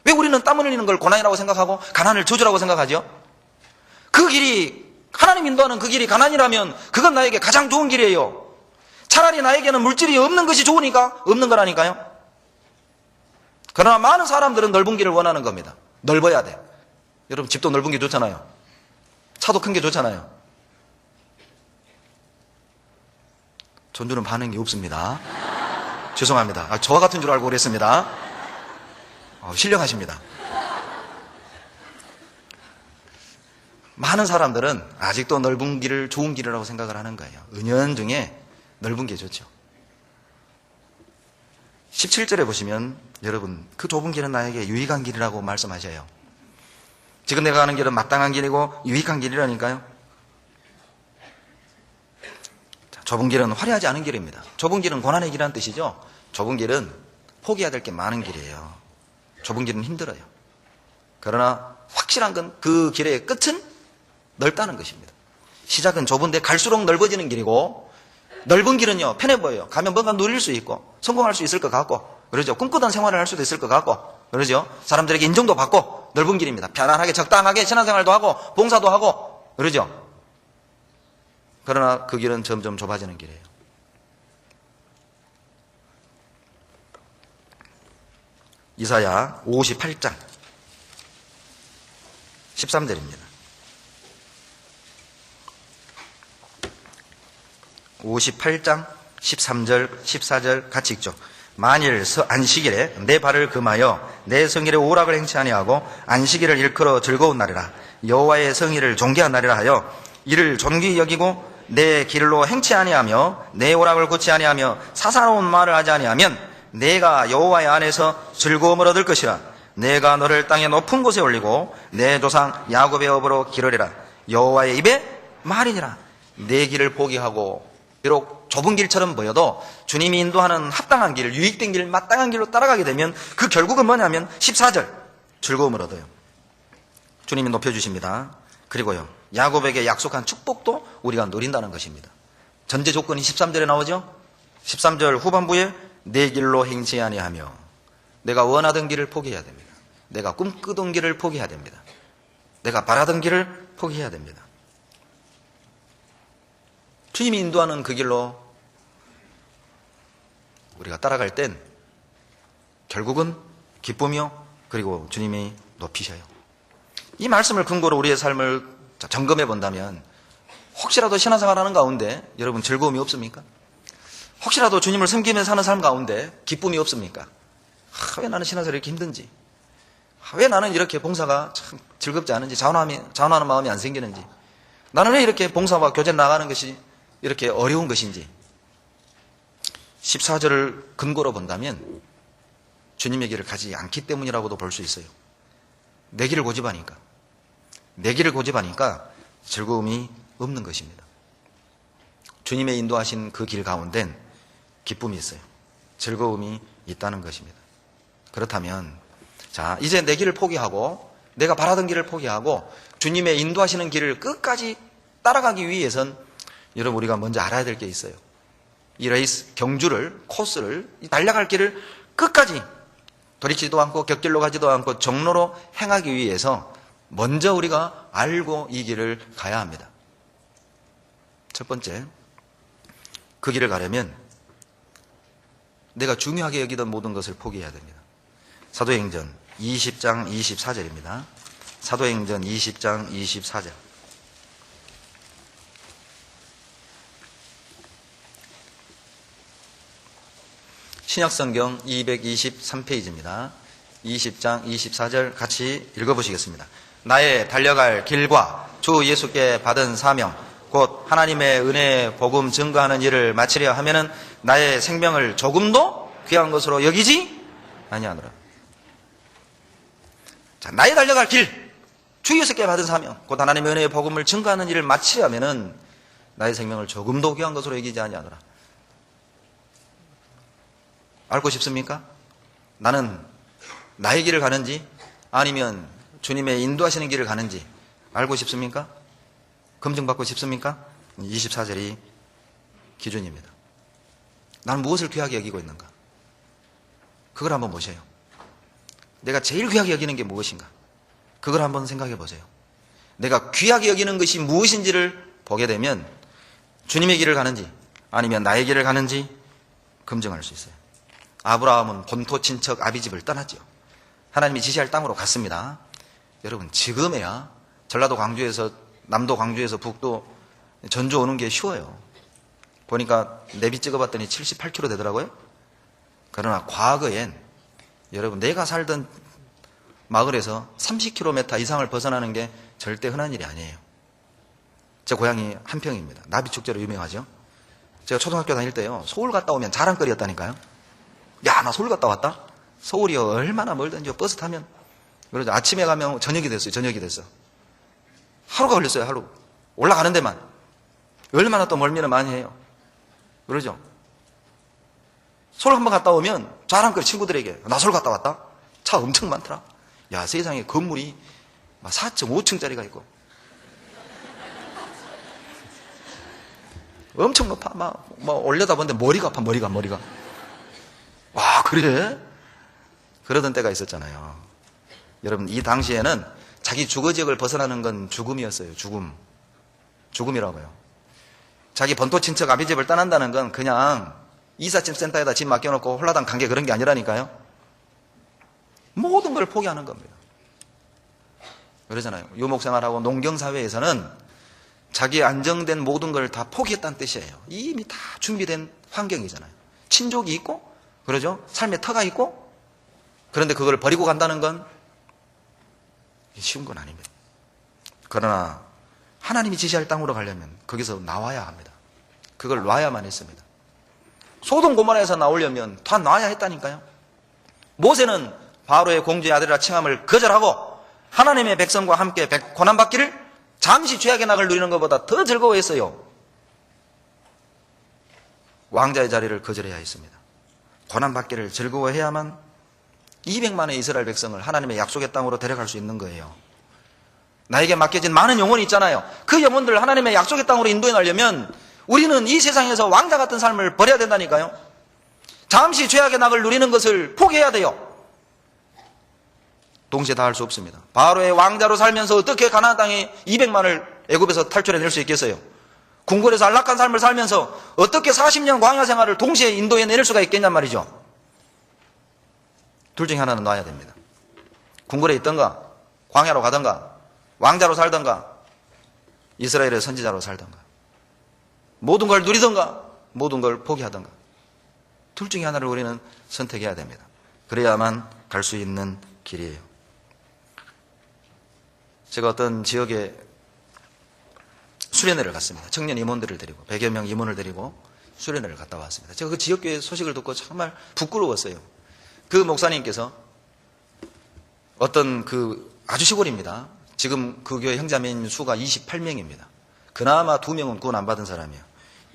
왜 우리는 땀 흘리는 걸 고난이라고 생각하고 가난을 저주라고 생각하죠? 그 길이, 하나님 인도하는 그 길이 가난이라면 그건 나에게 가장 좋은 길이에요. 차라리 나에게는 물질이 없는 것이 좋으니까 없는 거라니까요. 그러나 많은 사람들은 넓은 길을 원하는 겁니다. 넓어야 돼. 여러분, 집도 넓은 게 좋잖아요. 차도 큰 게 좋잖아요. 전주는 반응이 없습니다. 죄송합니다. 저와 같은 줄 알고 그랬습니다. 신령하십니다. 많은 사람들은 아직도 넓은 길을 좋은 길이라고 생각을 하는 거예요. 은연중에 넓은 게 좋죠. 17절에 보시면 여러분, 그 좁은 길은 나에게 유익한 길이라고 말씀하셔요. 지금 내가 가는 길은 마땅한 길이고 유익한 길이라니까요. 좁은 길은 화려하지 않은 길입니다. 좁은 길은 고난의 길이라는 뜻이죠. 좁은 길은 포기해야 될 게 많은 길이에요. 좁은 길은 힘들어요. 그러나 확실한 건 그 길의 끝은 넓다는 것입니다. 시작은 좁은데 갈수록 넓어지는 길이고, 넓은 길은요 편해 보여요. 가면 뭔가 누릴 수 있고 성공할 수 있을 것 같고, 그러죠. 꿈꾸던 생활을 할 수도 있을 것 같고, 그러죠. 사람들에게 인정도 받고 넓은 길입니다. 편안하게 적당하게 신앙생활도 하고 봉사도 하고, 그러죠. 그러나 그 길은 점점 좁아지는 길이에요. 이사야 58장 13절입니다. 58장 13절 14절 같이 읽죠. 만일 안식일에 내 발을 금하여 내 성일에 오락을 행치 아니하고 안식일을 일컬어 즐거운 날이라 여호와의 성일을 존귀한 날이라 하여 이를 존귀히 여기고 내 길로 행치 아니하며 내 오락을 고치 아니하며 사사로운 말을 하지 아니하면 내가 여호와의 안에서 즐거움을 얻을 것이라. 내가 너를 땅의 높은 곳에 올리고 내 조상 야곱의 업으로 기르리라. 여호와의 입에 말이니라. 내 길을 포기하고 비록 좁은 길처럼 보여도 주님이 인도하는 합당한 길, 유익된 길, 마땅한 길로 따라가게 되면 그 결국은 뭐냐면 14절 즐거움을 얻어요. 주님이 높여주십니다. 그리고요, 야곱에게 약속한 축복도 우리가 누린다는 것입니다. 전제 조건이 13절에 나오죠. 13절 후반부에 내 길로 행치 아니하며, 내가 원하던 길을 포기해야 됩니다. 내가 꿈꾸던 길을 포기해야 됩니다. 내가 바라던 길을 포기해야 됩니다. 주님이 인도하는 그 길로 우리가 따라갈 땐 결국은 기쁨이요, 그리고 주님이 높이셔요. 이 말씀을 근거로 우리의 삶을 점검해 본다면 혹시라도 신앙생활하는 가운데 여러분 즐거움이 없습니까? 혹시라도 주님을 섬기면서 사는 삶 가운데 기쁨이 없습니까? 왜 나는 신앙생활이 이렇게 힘든지, 왜 나는 이렇게 봉사가 참 즐겁지 않은지, 자원하는 마음이 안 생기는지, 나는 왜 이렇게 봉사와 교제 나가는 것이 이렇게 어려운 것인지, 14절을 근거로 본다면 주님의 길을 가지 않기 때문이라고도 볼 수 있어요. 내 길을 고집하니까 즐거움이 없는 것입니다. 주님의 인도하신 그 길 가운데는 기쁨이 있어요. 즐거움이 있다는 것입니다. 그렇다면 자, 이제 내 길을 포기하고 내가 바라던 길을 포기하고 주님의 인도하시는 길을 끝까지 따라가기 위해선 여러분, 우리가 먼저 알아야 될 게 있어요. 이 레이스, 경주를, 코스를, 달려갈 길을 끝까지 돌이키지도 않고 곁길로 가지도 않고 정로로 행하기 위해서 먼저 우리가 알고 이 길을 가야 합니다. 첫 번째, 그 길을 가려면 내가 중요하게 여기던 모든 것을 포기해야 됩니다. 사도행전 20장 24절입니다. 사도행전 20장 24절. 신약성경 223페이지입니다. 20장 24절 같이 읽어보시겠습니다. 나의 달려갈 길과 주 예수께 받은 사명, 곧 하나님의 은혜의 복음 증거하는 일을 마치려 하면은 나의 생명을 조금도 귀한 것으로 여기지 아니하노라. 자, 나의 달려갈 길, 주 예수께 받은 사명, 곧 하나님의 은혜의 복음을 증거하는 일을 마치려면은 나의 생명을 조금도 귀한 것으로 여기지 아니하노라. 알고 싶습니까? 나는 나의 길을 가는지 아니면 주님의 인도하시는 길을 가는지 알고 싶습니까? 검증받고 싶습니까? 24절이 기준입니다. 나는 무엇을 귀하게 여기고 있는가? 그걸 한번 보세요. 내가 제일 귀하게 여기는 게 무엇인가? 그걸 한번 생각해 보세요. 내가 귀하게 여기는 것이 무엇인지를 보게 되면 주님의 길을 가는지 아니면 나의 길을 가는지 검증할 수 있어요. 아브라함은 본토 친척 아비집을 떠났죠. 하나님이 지시할 땅으로 갔습니다. 여러분, 지금에야 전라도 광주에서 남도 광주에서 북도 전주 오는 게 쉬워요. 보니까 내비 찍어봤더니 78km 되더라고요. 그러나 과거엔 여러분, 내가 살던 마을에서 30km 이상을 벗어나는 게 절대 흔한 일이 아니에요. 제 고향이 한평입니다. 나비축제로 유명하죠. 제가 초등학교 다닐 때요, 서울 갔다 오면 자랑거리였다니까요. 야, 나 서울 갔다 왔다? 서울이 얼마나 멀던지 버스 타면. 그러죠. 아침에 가면 저녁이 됐어요. 저녁이 됐어. 하루가 걸렸어요. 하루. 올라가는 데만. 얼마나 또 멀미는 많이 해요. 그러죠. 서울 한번 갔다 오면 자랑거리 친구들에게 나 서울 갔다 왔다? 차 엄청 많더라. 야, 세상에 건물이 4.5층짜리가 있고 엄청 높아. 막 올려다보는데 머리가 아파. 머리가. 와, 그래? 그러던 때가 있었잖아요. 여러분, 이 당시에는 자기 주거지역을 벗어나는 건 죽음이었어요. 죽음이라고요. 자기 본토 친척 아비집을 떠난다는 건 그냥 이삿짐 센터에다 집 맡겨놓고 홀라당 간 게 그런 게 아니라니까요. 모든 걸 포기하는 겁니다. 그러잖아요. 유목생활하고 농경사회에서는 자기 안정된 모든 걸 다 포기했다는 뜻이에요. 이미 다 준비된 환경이잖아요. 친족이 있고, 그러죠? 삶의 터가 있고, 그런데 그걸 버리고 간다는 건 쉬운 건 아닙니다. 그러나 하나님이 지시할 땅으로 가려면 거기서 나와야 합니다. 그걸 놔야만 했습니다. 소돔 고모라에서 나오려면 다 놔야 했다니까요. 모세는 바로의 공주의 아들이라 칭함을 거절하고 하나님의 백성과 함께 고난받기를 잠시 죄악의 낙을 누리는 것보다 더 즐거워했어요. 왕자의 자리를 거절해야 했습니다. 고난받기를 즐거워해야만 200만의 이스라엘 백성을 하나님의 약속의 땅으로 데려갈 수 있는 거예요. 나에게 맡겨진 많은 영혼이 있잖아요. 그 영혼들을 하나님의 약속의 땅으로 인도해 나려면 우리는 이 세상에서 왕자 같은 삶을 버려야 된다니까요. 잠시 죄악의 낙을 누리는 것을 포기해야 돼요. 동시에 다 할 수 없습니다. 바로의 왕자로 살면서 어떻게 가나안 땅에 200만을 애굽에서 탈출해낼 수 있겠어요? 궁궐에서 안락한 삶을 살면서 어떻게 40년 광야 생활을 동시에 인도해낼 수가 있겠냔 말이죠. 둘 중에 하나는 놔야 됩니다. 궁궐에 있던가, 광야로 가던가, 왕자로 살던가, 이스라엘의 선지자로 살던가, 모든 걸 누리던가, 모든 걸 포기하던가, 둘 중에 하나를 우리는 선택해야 됩니다. 그래야만 갈 수 있는 길이에요. 제가 어떤 지역에 수련회를 갔습니다. 청년 임원들을 데리고 100여 명 임원을 데리고 수련회를 갔다 왔습니다. 제가 그 지역교회 소식을 듣고 정말 부끄러웠어요. 그 목사님께서 어떤 아주 시골입니다. 지금 그 교회 형제자매님 수가 28명입니다. 그나마 2명은 구원 안 받은 사람이에요.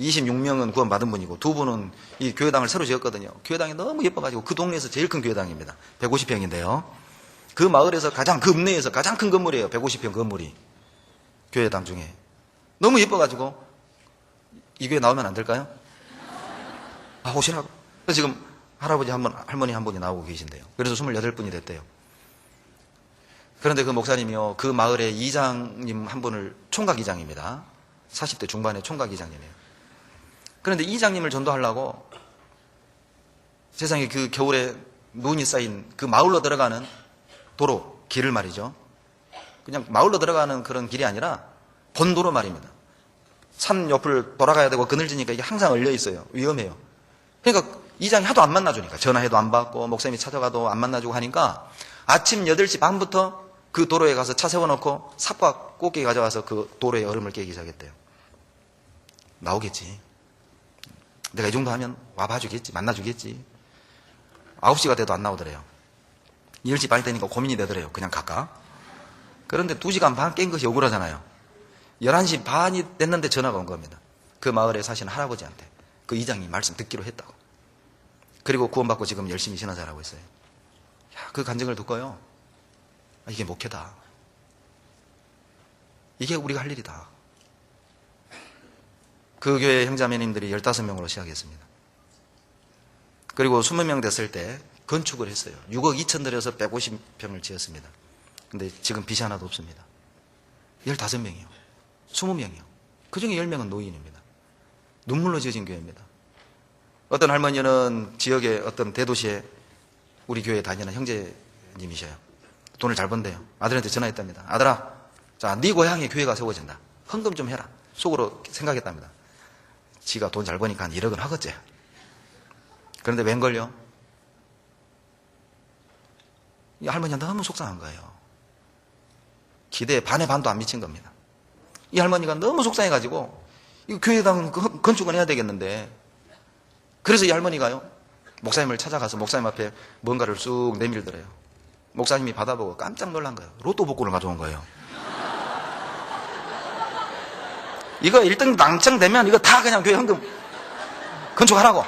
26명은 구원 받은 분이고 2분은 이 교회당을 새로 지었거든요. 교회당이 너무 예뻐가지고 그 동네에서 제일 큰 교회당입니다. 150평인데요. 그 마을에서 그 읍내에서 가장 큰 건물이에요. 150평 건물이. 교회당 중에. 너무 예뻐가지고 이 교회 나오면 안 될까요? 오시라고. 지금 할아버지 할머니 한 분이 나오고 계신데요. 그래서 28분이 됐대요. 그런데 그 목사님이요, 그 마을의 이장님 한 분을, 총각이장입니다. 40대 중반의 총각이장님이에요. 그런데 이장님을 전도하려고 세상에 그 겨울에 눈이 쌓인 그 마을로 들어가는 도로, 길을 말이죠. 그냥 마을로 들어가는 그런 길이 아니라 본도로 말입니다. 산 옆을 돌아가야 되고 그늘지니까 이게 항상 얼려 있어요. 위험해요. 그러니까 이장이 하도 안 만나주니까, 전화해도 안 받고 목사님이 찾아가도 안 만나주고 하니까 아침 8시 반부터 그 도로에 가서 차 세워놓고 삽과 꽃게 가져와서 그 도로에 얼음을 깨기 시작했대요. 나오겠지. 내가 이 정도 하면 와봐주겠지. 만나주겠지. 9시가 돼도 안 나오더래요. 10시 반이 되니까 고민이 되더래요. 그냥 갈까? 그런데 2시간 반 깬 것이 억울하잖아요. 11시 반이 됐는데 전화가 온 겁니다. 그 마을에 사시는 할아버지한테 그 이장이 말씀 듣기로 했다고. 그리고 구원받고 지금 열심히 신앙생활하고 있어요. 야, 그 간증을 듣고요. 이게 목회다. 이게 우리가 할 일이다. 그 교회 형제자매님들이 15명으로 시작했습니다. 그리고 20명 됐을 때 건축을 했어요. 6억 2천 들여서 150평을 지었습니다. 근데 지금 빚이 하나도 없습니다. 15명이요. 20명이요. 그 중에 10명은 노인입니다. 눈물로 지어진 교회입니다. 어떤 할머니는 지역의 어떤 대도시에 우리 교회에 다니는 형제님이셔요. 돈을 잘 번대요. 아들한테 전화했답니다. 아들아, 자, 네 고향에 교회가 세워진다. 헌금 좀 해라. 속으로 생각했답니다. 지가 돈 잘 버니까 한 1억은 하겠지. 그런데 웬걸요? 이 할머니가 너무 속상한 거예요. 기대에 반의 반도 안 미친 겁니다. 이 할머니가 너무 속상해가지고 이 교회당 건축은 해야 되겠는데, 그래서 이 할머니가요, 목사님을 찾아가서 목사님 앞에 뭔가를 쑥 내밀더래요. 목사님이 받아보고 깜짝 놀란 거예요. 로또 복권을 가져온 거예요. 이거 1등 당첨되면 이거 다 그냥 교회 헌금 건축하라고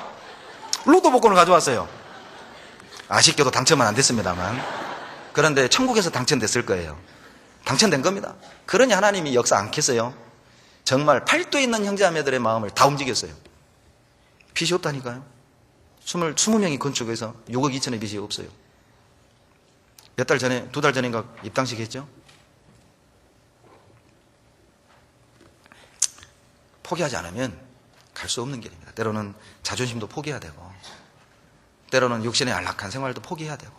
로또 복권을 가져왔어요. 아쉽게도 당첨은 안 됐습니다만, 그런데 천국에서 당첨됐을 거예요. 당첨된 겁니다. 그러니 하나님이 역사 안 켰어요. 정말 팔도에 있는 형제자매들의 마음을 다 움직였어요. 빚이 없다니까요. 20명이 건축해서 6억 2천의 빚이 없어요. 몇 달 전에, 2달 전인가 입당식 했죠. 포기하지 않으면 갈 수 없는 길입니다. 때로는 자존심도 포기해야 되고, 때로는 육신의 안락한 생활도 포기해야 되고.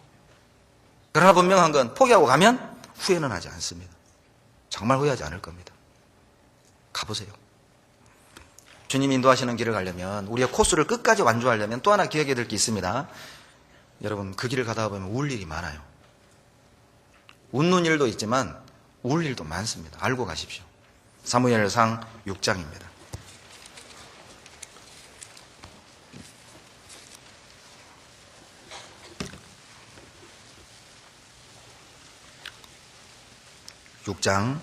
그러나 분명한 건 포기하고 가면 후회는 하지 않습니다. 정말 후회하지 않을 겁니다. 가보세요. 주님이 인도하시는 길을 가려면, 우리의 코스를 끝까지 완주하려면 또 하나 기억해야 될 게 있습니다. 여러분, 그 길을 가다가 보면 울 일이 많아요. 웃는 일도 있지만 울 일도 많습니다. 알고 가십시오. 사무엘상 6장입니다. (6장)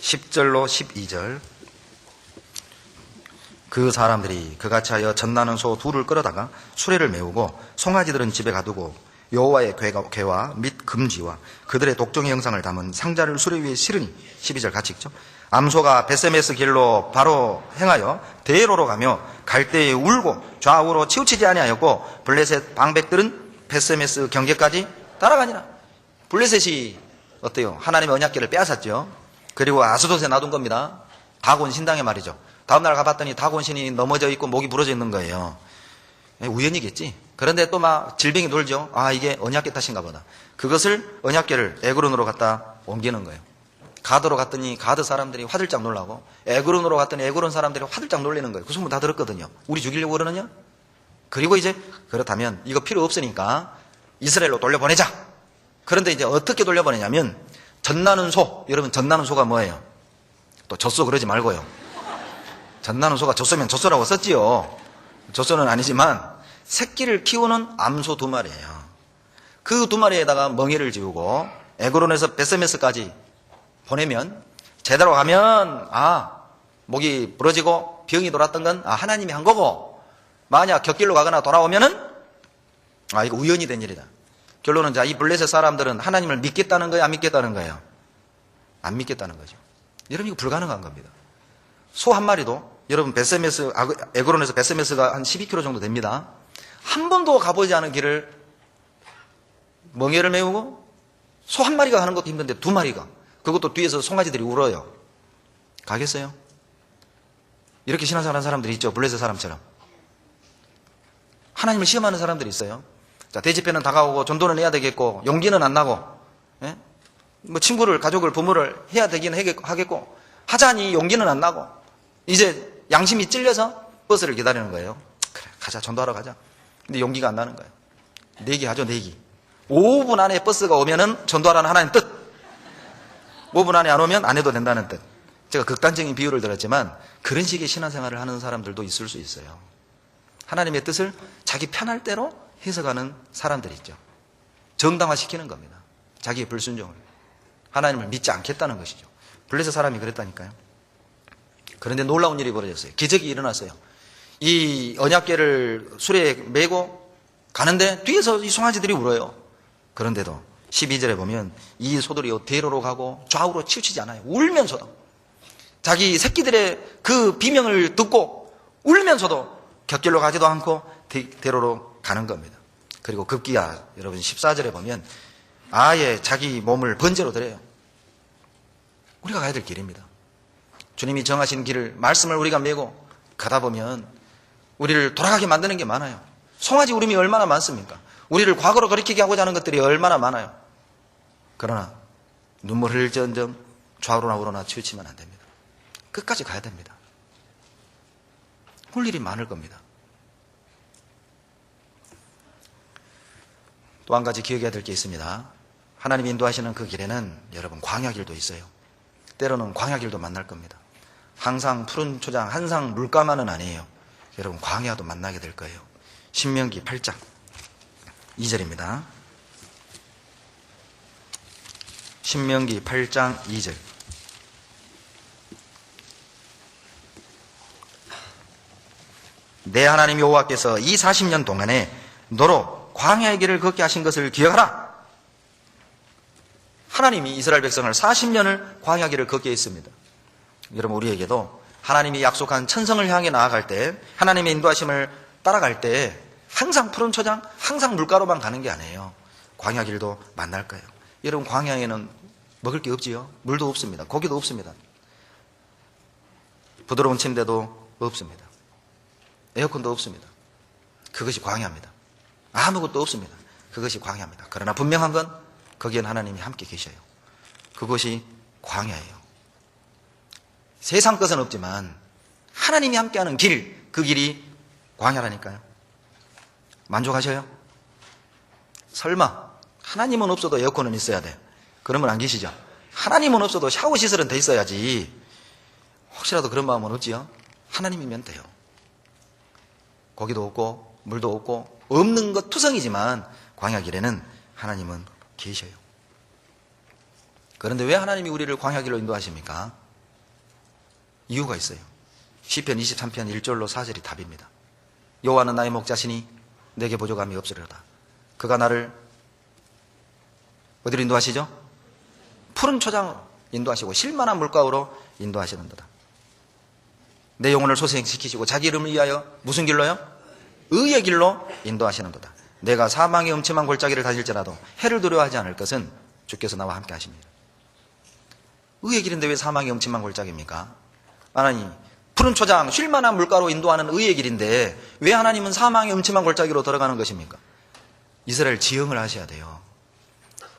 10절로 12절. 그 사람들이 그같이 하여 젖나는 소 둘을 끌어다가 수레를 메우고 송아지들은 집에 가두고 여호와의 궤와 및 금지와 그들의 독종의 형상을 담은 상자를 수레 위에 실으니, 12절 같이 읽죠. 암소가 베세메스 길로 바로 행하여 대로로 가며 갈 때에 울고 좌우로 치우치지 아니하였고, 블레셋 방백들은 베세메스 경계까지 따라가니라. 블레셋이 어때요? 하나님의 언약궤를 빼앗았죠. 그리고 아스돗에 놔둔 겁니다. 다곤 신당에 말이죠. 다음날 가봤더니 다곤 신이 넘어져 있고 목이 부러져 있는 거예요. 우연이겠지. 그런데 또 막 질병이 돌죠. 아, 이게 언약궤 탓인가 보다. 그것을 언약궤를 에그론으로 갖다 옮기는 거예요. 가드로 갔더니 가드 사람들이 화들짝 놀라고, 에그론으로 갔더니 에그론 사람들이 화들짝 놀리는 거예요. 그 소문 다 들었거든요. 우리 죽이려고 그러느냐? 그리고 이제 그렇다면 이거 필요 없으니까 이스라엘로 돌려보내자. 그런데 이제 어떻게 돌려보내냐면, 젖나는 소. 여러분, 젖나는 소가 뭐예요? 또 젖소 그러지 말고요. 젖나는 소가 젖소면 젖소라고 썼지요. 젖소는 아니지만 새끼를 키우는 암소 2마리예요. 그 2마리에다가 멍에를 지우고 에그론에서 베세메스까지 보내면, 제대로 가면 목이 부러지고 병이 돌았던 건 하나님이 한 거고, 만약 곁길로 가거나 돌아오면은 이거 우연이 된 일이다. 결론은 이 블레셋 사람들은 하나님을 믿겠다는 거예요, 안 믿겠다는 거예요? 안 믿겠다는 거죠. 여러분, 이거 불가능한 겁니다. 소 한 마리도, 여러분, 에그론에서 베세메스가 한 12km 정도 됩니다. 한 번도 가보지 않은 길을 멍에를 메우고 소 한 마리가 가는 것도 힘든데 2마리가, 그것도 뒤에서 송아지들이 울어요. 가겠어요? 이렇게 신앙생활하는 사람들이 있죠. 블레셋 사람처럼. 하나님을 시험하는 사람들이 있어요. 자, 대집회는 다가오고 전도는 해야 되겠고 용기는 안 나고, 예? 뭐 친구를, 가족을, 부모를 해야 되긴 하겠고 하자니 용기는 안 나고, 이제 양심이 찔려서 버스를 기다리는 거예요. 그래, 가자, 전도하러 가자. 근데 용기가 안 나는 거예요. 내기 하죠, 내기. 5분 안에 버스가 오면은 전도하라는 하나님 뜻. 5분 안에 안 오면 안 해도 된다는 뜻. 제가 극단적인 비유를 들었지만 그런 식의 신앙생활을 하는 사람들도 있을 수 있어요. 하나님의 뜻을 자기 편할 대로 해석하는 사람들이 있죠. 정당화시키는 겁니다. 자기의 불순종을. 하나님을 믿지 않겠다는 것이죠. 블레셋 사람이 그랬다니까요. 그런데 놀라운 일이 벌어졌어요. 기적이 일어났어요. 이 언약궤를 수레에 메고 가는데 뒤에서 이 송아지들이 울어요. 그런데도 12절에 보면 이 소들이 대로로 가고 좌우로 치우치지 않아요. 울면서도. 자기 새끼들의 그 비명을 듣고 울면서도 곁길로 가지도 않고 대로로 가는 겁니다. 그리고 급기야 여러분 14절에 보면 아예 자기 몸을 번제로 드려요. 우리가 가야 될 길입니다. 주님이 정하신 길을 말씀을 우리가 메고 가다 보면 우리를 돌아가게 만드는 게 많아요. 송아지 울음이 얼마나 많습니까? 우리를 과거로 돌이키게 하고자 하는 것들이 얼마나 많아요. 그러나 눈물 흘릴지언정 좌우로나 우로나 치우치면 안 됩니다. 끝까지 가야 됩니다. 울 일이 많을 겁니다. 또 한 가지 기억해야 될 게 있습니다. 하나님이 인도하시는 그 길에는 여러분 광야길도 있어요. 때로는 광야길도 만날 겁니다. 항상 푸른 초장, 한상 물가만은 아니에요. 여러분 광야도 만나게 될 거예요. 신명기 8장 2절입니다. 신명기 8장 2절. 내 하나님 여호와께서 이 40년 동안에 너로 광야의 길을 걷게 하신 것을 기억하라. 하나님이 이스라엘 백성을 40년을 광야 길을 걷게 했습니다. 여러분 우리에게도 하나님이 약속한 천성을 향해 나아갈 때 하나님의 인도하심을 따라갈 때 항상 푸른 초장, 항상 물가로만 가는 게 아니에요. 광야 길도 만날 거예요. 여러분 광야에는 먹을 게 없지요. 물도 없습니다. 고기도 없습니다. 부드러운 침대도 없습니다. 에어컨도 없습니다. 그것이 광야입니다. 아무것도 없습니다. 그것이 광야입니다. 그러나 분명한 건 거기엔 하나님이 함께 계셔요. 그것이 광야예요. 세상 것은 없지만 하나님이 함께하는 길, 그 길이 광야라니까요. 만족하셔요? 설마 하나님은 없어도 에어컨은 있어야 돼. 그러면 안 계시죠? 하나님은 없어도 샤워 시설은 돼 있어야지. 혹시라도 그런 마음은 없지요? 하나님이면 돼요. 고기도 없고 물도 없고 없는 것 투성이지만 광야 길에는 하나님은 계셔요. 그런데 왜 하나님이 우리를 광야 길로 인도하십니까? 이유가 있어요. 시편 23편 1절로 4절이 답입니다. 여호와는 나의 목자시니 내게 부족함이 없으리로다. 그가 나를 어디로 인도하시죠? 푸른 초장으로 인도하시고 실만한 물가로 인도하시는도다. 내 영혼을 소생시키시고 자기 이름을 위하여 무슨 길로요? 의의 길로 인도하시는도다. 내가 사망의 음침한 골짜기를 다닐지라도 해를 두려워하지 않을 것은 주께서 나와 함께 하십니다. 의의 길인데 왜 사망의 음침한 골짜기입니까? 하나님 푸른 초장 쉴만한 물가로 인도하는 의의 길인데 왜 하나님은 사망의 음침한 골짜기로 들어가는 것입니까? 이스라엘 지형을 아셔야 돼요.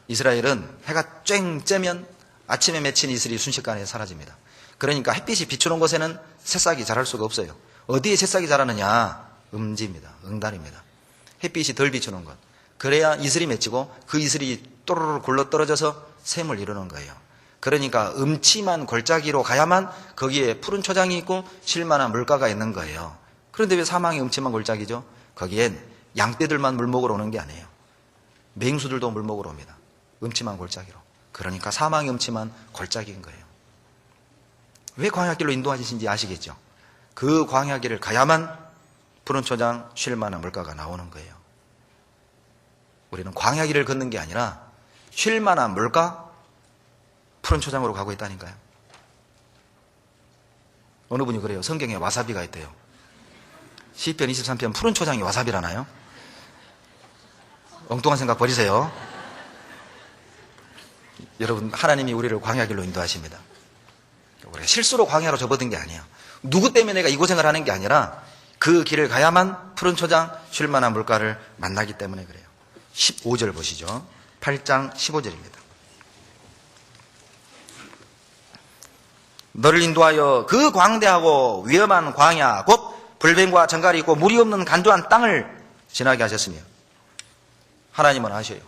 이스라엘은 해가 쨍 쬐면 아침에 맺힌 이슬이 순식간에 사라집니다. 그러니까 햇빛이 비추는 곳에는 새싹이 자랄 수가 없어요. 어디에 새싹이 자라느냐? 음지입니다. 응달입니다. 햇빛이 덜 비추는 곳. 그래야 이슬이 맺히고 그 이슬이 또르르 굴러떨어져서 샘을 이루는 거예요. 그러니까 음침한 골짜기로 가야만 거기에 푸른 초장이 있고 쉴만한 물가가 있는 거예요. 그런데 왜 사망의 음침한 골짜기죠? 거기엔 양떼들만 물 먹으러 오는 게 아니에요. 맹수들도 물 먹으러 옵니다. 음침한 골짜기로. 그러니까 사망의 음침한 골짜기인 거예요. 왜 광야길로 인도하시는지 아시겠죠? 그 광야길을 가야만 푸른 초장 쉴만한 물가가 나오는 거예요. 우리는 광야길을 걷는 게 아니라 쉴만한 물가 푸른 초장으로 가고 있다니까요. 어느 분이 그래요. 성경에 와사비가 있대요. 시편 23편 푸른 초장이 와사비라나요? 엉뚱한 생각 버리세요. 여러분 하나님이 우리를 광야길로 인도하십니다. 우리가 실수로 광야로 접어든 게 아니에요. 누구 때문에 내가 이 고생을 하는 게 아니라 그 길을 가야만 푸른 초장 쉴만한 물가를 만나기 때문에 그래요. 15절 보시죠. 8장 15절입니다. 너를 인도하여 그 광대하고 위험한 광야 곧 불뱀과 정갈이 있고 물이 없는 간조한 땅을 지나게 하셨으며 하나님은 아셔요.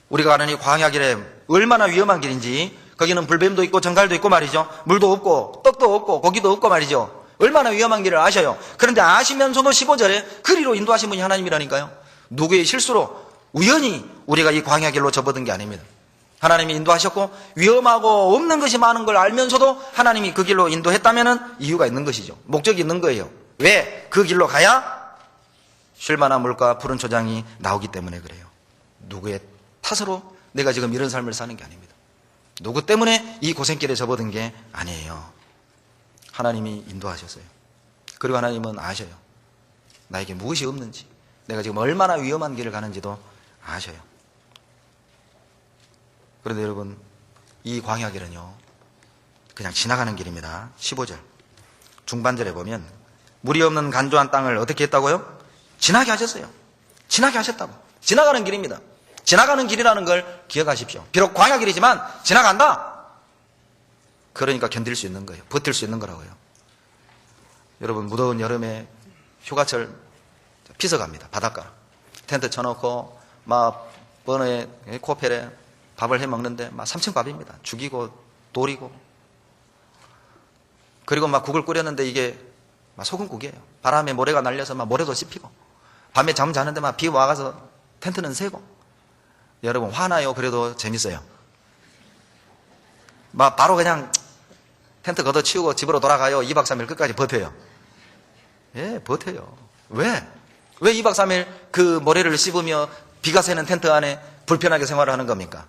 우리가 가는 이 광야길에 얼마나 위험한 길인지, 거기는 불뱀도 있고 정갈도 있고 말이죠. 물도 없고 떡도 없고 고기도 없고 말이죠. 얼마나 위험한 길을 아셔요. 그런데 아시면서도 15절에 그리로 인도하신 분이 하나님이라니까요. 누구의 실수로 우연히 우리가 이 광야길로 접어든 게 아닙니다. 하나님이 인도하셨고 위험하고 없는 것이 많은 걸 알면서도 하나님이 그 길로 인도했다면 이유가 있는 것이죠. 목적이 있는 거예요. 왜? 그 길로 가야 쉴만한 물과 푸른 초장이 나오기 때문에 그래요. 누구의 탓으로 내가 지금 이런 삶을 사는 게 아닙니다. 누구 때문에 이 고생길에 접어든 게 아니에요. 하나님이 인도하셨어요. 그리고 하나님은 아셔요. 나에게 무엇이 없는지, 내가 지금 얼마나 위험한 길을 가는지도 아셔요. 그런데 여러분, 이 광야길은요, 그냥 지나가는 길입니다. 15절 중반절에 보면 물이 없는 간조한 땅을 어떻게 했다고요? 지나게 하셨어요. 지나게 하셨다고. 지나가는 길입니다. 지나가는 길이라는 걸 기억하십시오. 비록 광야길이지만 지나간다. 그러니까 견딜 수 있는 거예요. 버틸 수 있는 거라고요. 여러분, 무더운 여름에 휴가철 피서갑니다. 바닷가 텐트 쳐놓고 막 버너에 코펠에 밥을 해 먹는데 막 3층 밥입니다. 죽이고 돌이고, 그리고 막 국을 끓였는데 이게 막 소금국이에요. 바람에 모래가 날려서 막 모래도 씹히고, 밤에 잠 자는데 막 비 와가서 텐트는 새고. 여러분, 화나요? 그래도 재밌어요. 막 바로 그냥 텐트 걷어치우고 집으로 돌아가요. 2박 3일 끝까지 버텨요. 예, 버텨요. 왜 2박 3일 그 모래를 씹으며 비가 새는 텐트 안에 불편하게 생활을 하는 겁니까?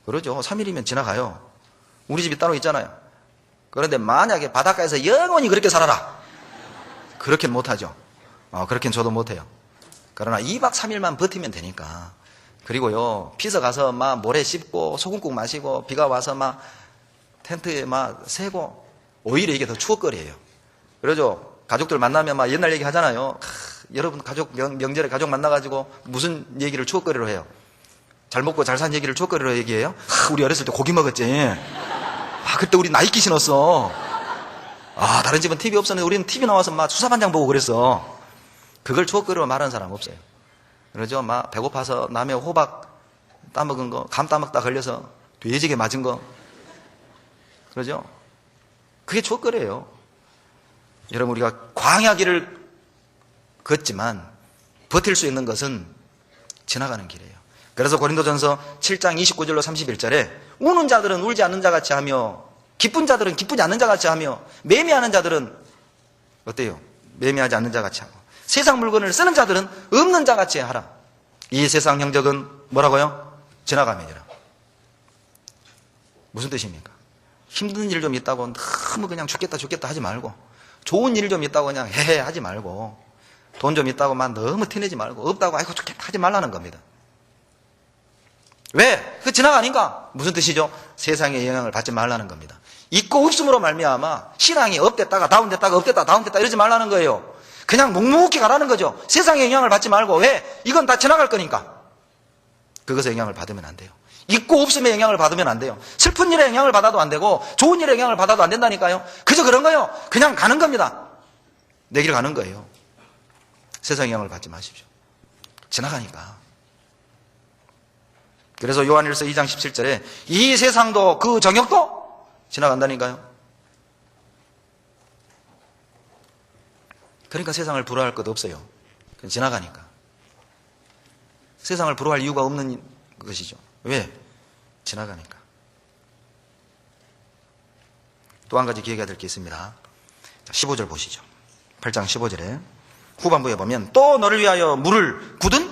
그러죠. 3일이면 지나가요. 우리 집이 따로 있잖아요. 그런데 만약에 바닷가에서 영원히 그렇게 살아라, 그렇게는 못하죠. 그렇게는 저도 못해요. 그러나 2박 3일만 버티면 되니까. 그리고요, 피서 가서 막 모래 씹고 소금국 마시고 비가 와서 막 텐트에 막 새고, 오히려 이게 더 추억거리예요. 그러죠. 가족들 만나면 막 옛날 얘기 하잖아요. 여러분, 가족 명절에 가족 만나가지고 무슨 얘기를 추억거리로 해요? 잘 먹고 잘 산 얘기를 추억거리로 얘기해요? 우리 어렸을 때 고기 먹었지. 그때 우리 나이키 신었어. 다른 집은 TV 없었는데 우리는 TV 나와서 막 수사반장 보고 그랬어. 그걸 추억거리로 말하는 사람 없어요. 그러죠. 막 배고파서 남의 호박 따먹은 거, 감 따먹다 걸려서 돼지게 맞은 거, 그러죠. 그게 추억거리예요. 여러분, 우리가 광야길을 걷지만 버틸 수 있는 것은 지나가는 길이에요. 그래서 고린도전서 7장 29절로 31절에 우는 자들은 울지 않는 자 같이 하며 기쁜 자들은 기쁘지 않는 자 같이 하며 매매하는 자들은 어때요? 매매하지 않는 자 같이 하고 세상 물건을 쓰는 자들은 없는 자 같이 하라. 이 세상 형적은 뭐라고요? 지나감이니라. 무슨 뜻입니까? 힘든 일 좀 있다고 너무 그냥 죽겠다 하지 말고, 좋은 일 좀 있다고 그냥 헤헤 하지 말고, 돈 좀 있다고 막 너무 티내지 말고, 없다고 아이고 죽겠다 하지 말라는 겁니다. 왜? 그 지나가니까. 무슨 뜻이죠? 세상의 영향을 받지 말라는 겁니다. 있고 없음으로 말미암아 신앙이 업됐다가 다운됐다가 업됐다 다운됐다 이러지 말라는 거예요. 그냥 묵묵히 가라는 거죠. 세상의 영향을 받지 말고. 왜? 이건 다 지나갈 거니까. 그것에 영향을 받으면 안 돼요. 있고 없음의 영향을 받으면 안 돼요. 슬픈 일에 영향을 받아도 안 되고 좋은 일에 영향을 받아도 안 된다니까요. 그저 그런 거예요. 그냥 가는 겁니다. 내 길 가는 거예요. 세상의 영향을 받지 마십시오. 지나가니까. 그래서 요한일서 2장 17절에 이 세상도 그 정욕도 지나간다니까요. 그러니까 세상을 부러워할 것 없어요. 지나가니까. 세상을 부러워할 이유가 없는 것이죠. 왜? 지나가니까. 또 한 가지 기억해야 될 게 있습니다. 자, 15절 보시죠. 8장 15절에 후반부에 보면 또 너를 위하여 물을 굳은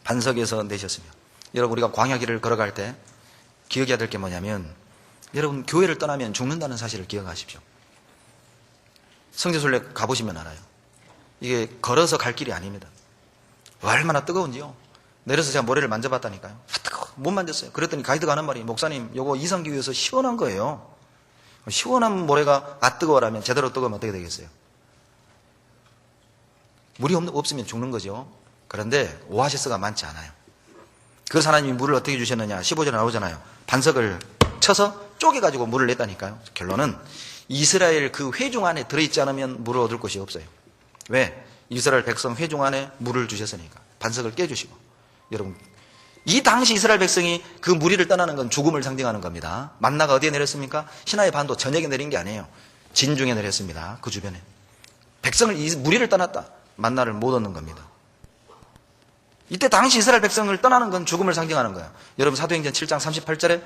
반석에서 내셨으며. 여러분, 우리가 광야길을 걸어갈 때 기억해야 될 게 뭐냐면, 여러분, 교회를 떠나면 죽는다는 사실을 기억하십시오. 성지순례 가보시면 알아요. 이게 걸어서 갈 길이 아닙니다. 얼마나 뜨거운지요. 내려서 제가 모래를 만져봤다니까요. 뜨거워. 못 만졌어요. 그랬더니 가이드가 하는 말이, 목사님, 요거 이상기 위해서 시원한 거예요. 시원한 모래가 뜨거워라면 제대로 뜨거우면 어떻게 되겠어요? 물이 없으면 죽는 거죠. 그런데 오아시스가 많지 않아요. 그래서 하나님이 물을 어떻게 주셨느냐. 15절에 나오잖아요. 반석을 쳐서 쪼개가지고 물을 냈다니까요. 결론은 이스라엘 그 회중 안에 들어있지 않으면 물을 얻을 곳이 없어요. 왜? 이스라엘 백성 회중 안에 물을 주셨으니까. 반석을 깨주시고. 여러분, 이 당시 이스라엘 백성이 그 무리를 떠나는 건 죽음을 상징하는 겁니다. 만나가 어디에 내렸습니까? 시나이 반도 전역에 내린 게 아니에요. 진중에 내렸습니다. 그 주변에. 백성을, 무리를 떠났다. 만나를 못 얻는 겁니다. 이때 당시 이스라엘 백성을 떠나는 건 죽음을 상징하는 거예요. 여러분 사도행전 7장 38절에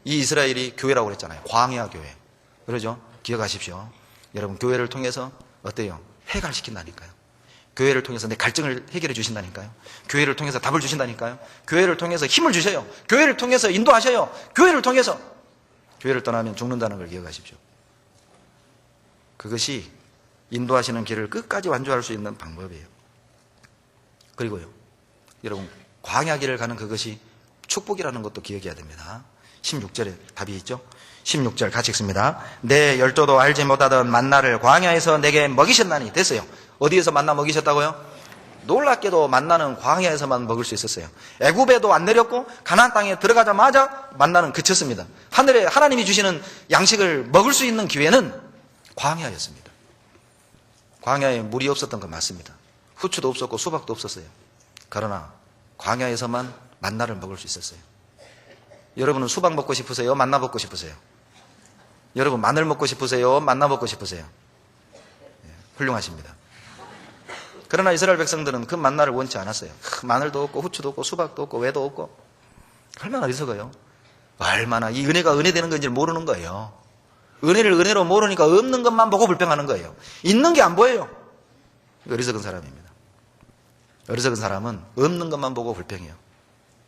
이 이스라엘이 교회라고 그랬잖아요. 광야 교회. 그러죠? 기억하십시오. 여러분 교회를 통해서 어때요? 해갈시킨다니까요. 교회를 통해서 내 갈증을 해결해 주신다니까요. 교회를 통해서 답을 주신다니까요. 교회를 통해서 힘을 주셔요. 교회를 통해서 인도하셔요. 교회를 통해서. 교회를 떠나면 죽는다는 걸 기억하십시오. 그것이 인도하시는 길을 끝까지 완주할 수 있는 방법이에요. 그리고요, 여러분 광야길을 가는 그것이 축복이라는 것도 기억해야 됩니다. 16절에 답이 있죠. 16절 같이 읽습니다. 내 열조도 알지 못하던 만나를 광야에서 내게 먹이셨나니. 됐어요. 어디에서 만나 먹이셨다고요? 놀랍게도 만나는 광야에서만 먹을 수 있었어요. 애굽에도 안 내렸고 가나안 땅에 들어가자마자 만나는 그쳤습니다. 하늘에 하나님이 주시는 양식을 먹을 수 있는 기회는 광야였습니다. 광야에 물이 없었던 건 맞습니다. 후추도 없었고 수박도 없었어요. 그러나 광야에서만 만나를 먹을 수 있었어요. 여러분은 수박 먹고 싶으세요? 만나 먹고 싶으세요? 여러분 마늘 먹고 싶으세요? 만나 먹고 싶으세요? 훌륭하십니다. 그러나 이스라엘 백성들은 그 만나를 원치 않았어요. 마늘도 없고 후추도 없고 수박도 없고 왜도 없고. 얼마나 어리석어요. 얼마나 이 은혜가 은혜 되는 건지 모르는 거예요. 은혜를 은혜로 모르니까 없는 것만 보고 불평하는 거예요. 있는 게 안 보여요. 어리석은 사람입니다. 어리석은 사람은 없는 것만 보고 불평해요.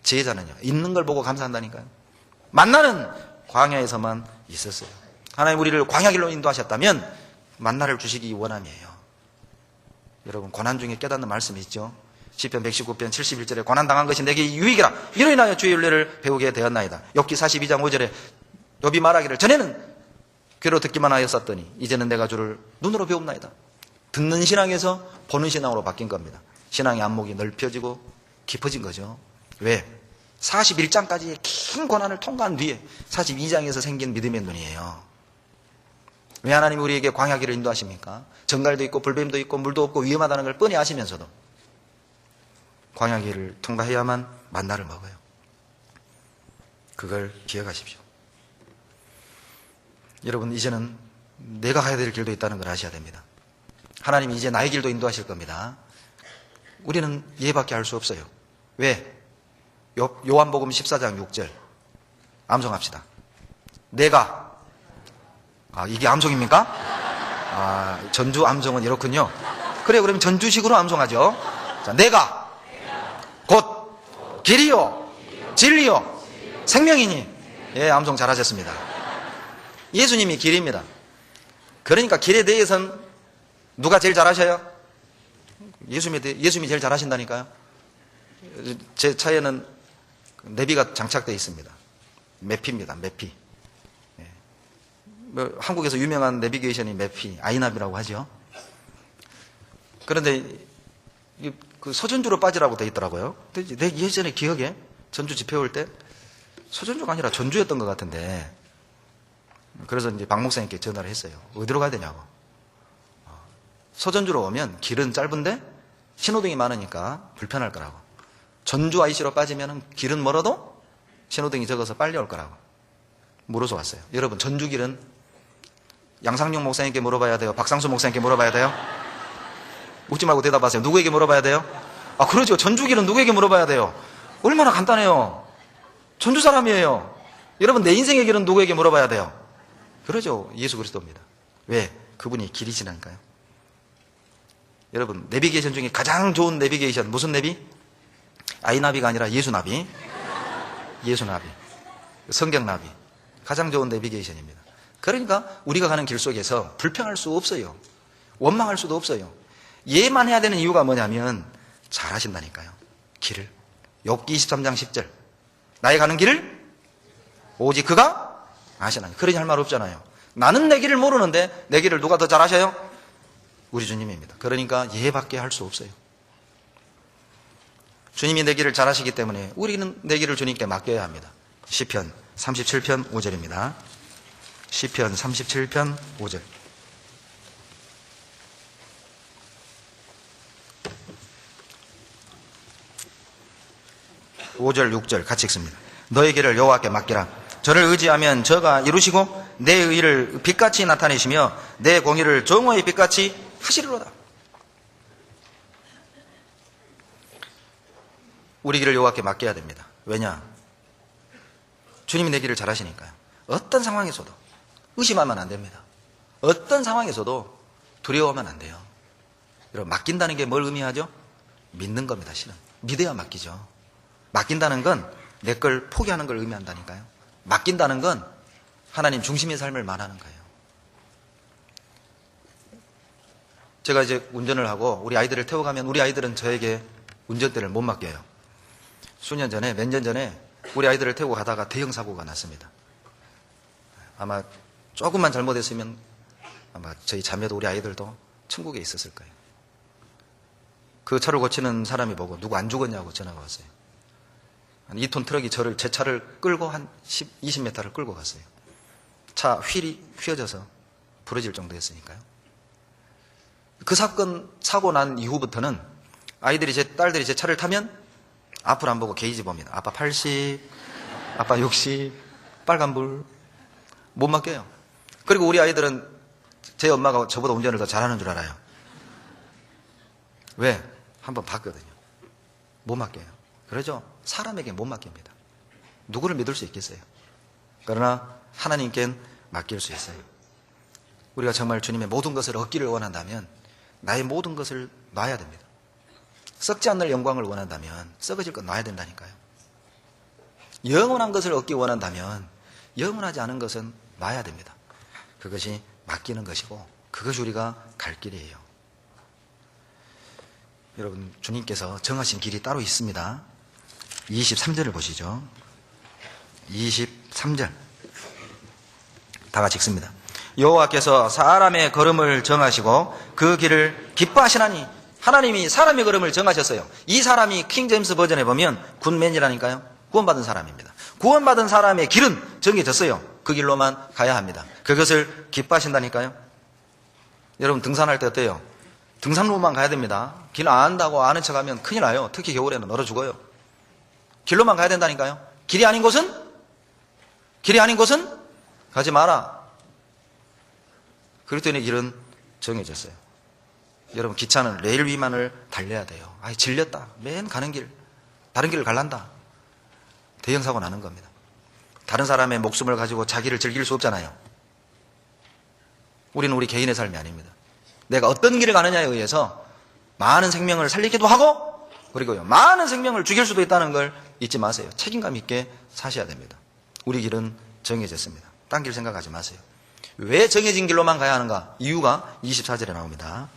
지혜자는요, 있는 걸 보고 감사한다니까요. 만나는 광야에서만 있었어요. 하나님 우리를 광야길로 인도하셨다면 만나를 주시기 원함이에요. 여러분 고난 중에 깨닫는 말씀이 있죠. 시편 119편 71절에 고난당한 것이 내게 유익이라 이로 인하여 주의 윤례를 배우게 되었나이다. 욥기 42장 5절에 욥이 말하기를 전에는 귀로 듣기만 하였었더니 이제는 내가 주를 눈으로 배웁나이다. 듣는 신앙에서 보는 신앙으로 바뀐 겁니다. 신앙의 안목이 넓혀지고 깊어진 거죠. 왜? 41장까지의 긴 고난을 통과한 뒤에 42장에서 생긴 믿음의 눈이에요. 왜 하나님이 우리에게 광야길을 인도하십니까? 정갈도 있고 불뱀도 있고 물도 없고 위험하다는 걸 뻔히 아시면서도 광야길을 통과해야만 만나를 먹어요. 그걸 기억하십시오. 여러분 이제는 내가 가야 될 길도 있다는 걸 아셔야 됩니다. 하나님이 이제 나의 길도 인도하실 겁니다. 우리는 이해밖에 할 수 없어요. 왜? 요한복음 14장 6절 암송합시다. 내가 이게 암송입니까? 전주 암송은 이렇군요. 그래요. 그럼 전주식으로 암송하죠. 자, 내가 곧 길이요 진리요 생명이니. 예, 암송 잘하셨습니다. 예수님이 길입니다. 그러니까 길에 대해서는 누가 제일 잘하셔요? 예수님이 제일 잘하신다니까요. 제 차에는 내비가 장착되어 있습니다. 매피입니다. 매피. 한국에서 유명한 내비게이션이 매피, 아이나비라고 하죠. 그런데 그 서전주로 빠지라고 되어 있더라고요. 내 예전에 기억에 전주 집회 올 때 서전주가 아니라 전주였던 것 같은데, 그래서 이제 박 목사님께 전화를 했어요. 어디로 가야 되냐고. 서전주로 오면 길은 짧은데 신호등이 많으니까 불편할 거라고. 전주 IC로 빠지면 길은 멀어도 신호등이 적어서 빨리 올 거라고 물어서 왔어요. 여러분 전주길은 양상용 목사님께 물어봐야 돼요? 박상수 목사님께 물어봐야 돼요? 웃지 말고 대답하세요. 누구에게 물어봐야 돼요? 그러죠. 전주길은 누구에게 물어봐야 돼요? 얼마나 간단해요. 전주 사람이에요. 여러분 내 인생의 길은 누구에게 물어봐야 돼요? 그러죠. 예수 그리스도입니다. 왜? 그분이 길이시라니까요. 여러분 내비게이션 중에 가장 좋은 내비게이션 무슨 내비? 아이나비가 아니라 예수나비. 예수나비. 성경나비. 가장 좋은 내비게이션입니다. 그러니까 우리가 가는 길 속에서 불평할 수 없어요. 원망할 수도 없어요. 예만 해야 되는 이유가 뭐냐면 잘 하신다니까요. 길을. 욥기 23장 10절. 나의 가는 길을 오직 그가 아시나니. 그러니 할 말 없잖아요. 나는 내 길을 모르는데 내 길을 누가 더 잘 아셔요? 우리 주님입니다. 그러니까 예밖에 할 수 없어요. 주님이 내 길을 잘 아시기 때문에 우리는 내 길을 주님께 맡겨야 합니다. 시편 37편 5절입니다. 시편 37편 5절. 5절 6절 같이 읽습니다. 너의 길을 여호와께 맡기라. 저를 의지하면 저가 이루시고 내 의를 빛같이 나타내시며 내 공의를 정오의 빛같이 하시리로다. 우리 길을 여호와께 맡겨야 됩니다. 왜냐? 주님이 내 길을 잘 하시니까요. 어떤 상황에서도 의심하면 안 됩니다. 어떤 상황에서도 두려워하면 안 돼요. 여러분, 맡긴다는 게 뭘 의미하죠? 믿는 겁니다. 실은 믿어야 맡기죠. 맡긴다는 건 내 걸 포기하는 걸 의미한다니까요. 맡긴다는 건 하나님 중심의 삶을 말하는 거예요. 제가 이제 운전을 하고 우리 아이들을 태워가면 우리 아이들은 저에게 운전대를 못 맡겨요. 수년 전에, 몇 년 전에 우리 아이들을 태우고 가다가 대형 사고가 났습니다. 아마 조금만 잘못했으면 아마 저희 자매도 우리 아이들도 천국에 있었을 거예요. 그 차를 고치는 사람이 보고 누구 안 죽었냐고 전화가 왔어요. 한 2톤 트럭이 제 차를 끌고 한 20m를 끌고 갔어요. 차 휠이 휘어져서 부러질 정도였으니까요. 그 사고 난 이후부터는 아이들이 딸들이 제 차를 타면 앞을 안 보고 게이지 봅니다. 아빠 80, 아빠 60, 빨간불. 못 맡겨요. 그리고 우리 아이들은 제 엄마가 저보다 운전을 더 잘하는 줄 알아요. 왜? 한번 봤거든요. 못 맡겨요. 그러죠? 사람에게 못 맡깁니다. 누구를 믿을 수 있겠어요? 그러나 하나님께는 맡길 수 있어요. 우리가 정말 주님의 모든 것을 얻기를 원한다면 나의 모든 것을 놔야 됩니다. 썩지 않는 영광을 원한다면 썩어질 것 놔야 된다니까요. 영원한 것을 얻기 원한다면 영원하지 않은 것은 놔야 됩니다. 그것이 맡기는 것이고 그것이 우리가 갈 길이에요. 여러분, 주님께서 정하신 길이 따로 있습니다. 23절을 보시죠. 23절 다 같이 읽습니다. 여호와께서 사람의 걸음을 정하시고 그 길을 기뻐하시나니. 하나님이 사람의 걸음을 정하셨어요. 이 사람이 킹제임스 버전에 보면 굿맨이라니까요. 구원받은 사람입니다. 구원받은 사람의 길은 정해졌어요. 그 길로만 가야 합니다. 그것을 기뻐하신다니까요. 여러분, 등산할 때 어때요? 등산로만 가야 됩니다. 길 안 안다고 아는 척하면 큰일 나요. 특히 겨울에는 얼어 죽어요. 길로만 가야 된다니까요. 길이 아닌 곳은 가지 마라. 그랬더니 길은 정해졌어요. 여러분, 기차는 레일 위만을 달려야 돼요. 아이, 질렸다. 맨 가는 길, 다른 길을 갈란다. 대형 사고 나는 겁니다. 다른 사람의 목숨을 가지고 자기를 즐길 수 없잖아요. 우리는 우리 개인의 삶이 아닙니다. 내가 어떤 길을 가느냐에 의해서 많은 생명을 살리기도 하고, 그리고요, 많은 생명을 죽일 수도 있다는 걸 잊지 마세요. 책임감 있게 사셔야 됩니다. 우리 길은 정해졌습니다. 딴 길 생각하지 마세요. 왜 정해진 길로만 가야 하는가? 이유가 24절에 나옵니다.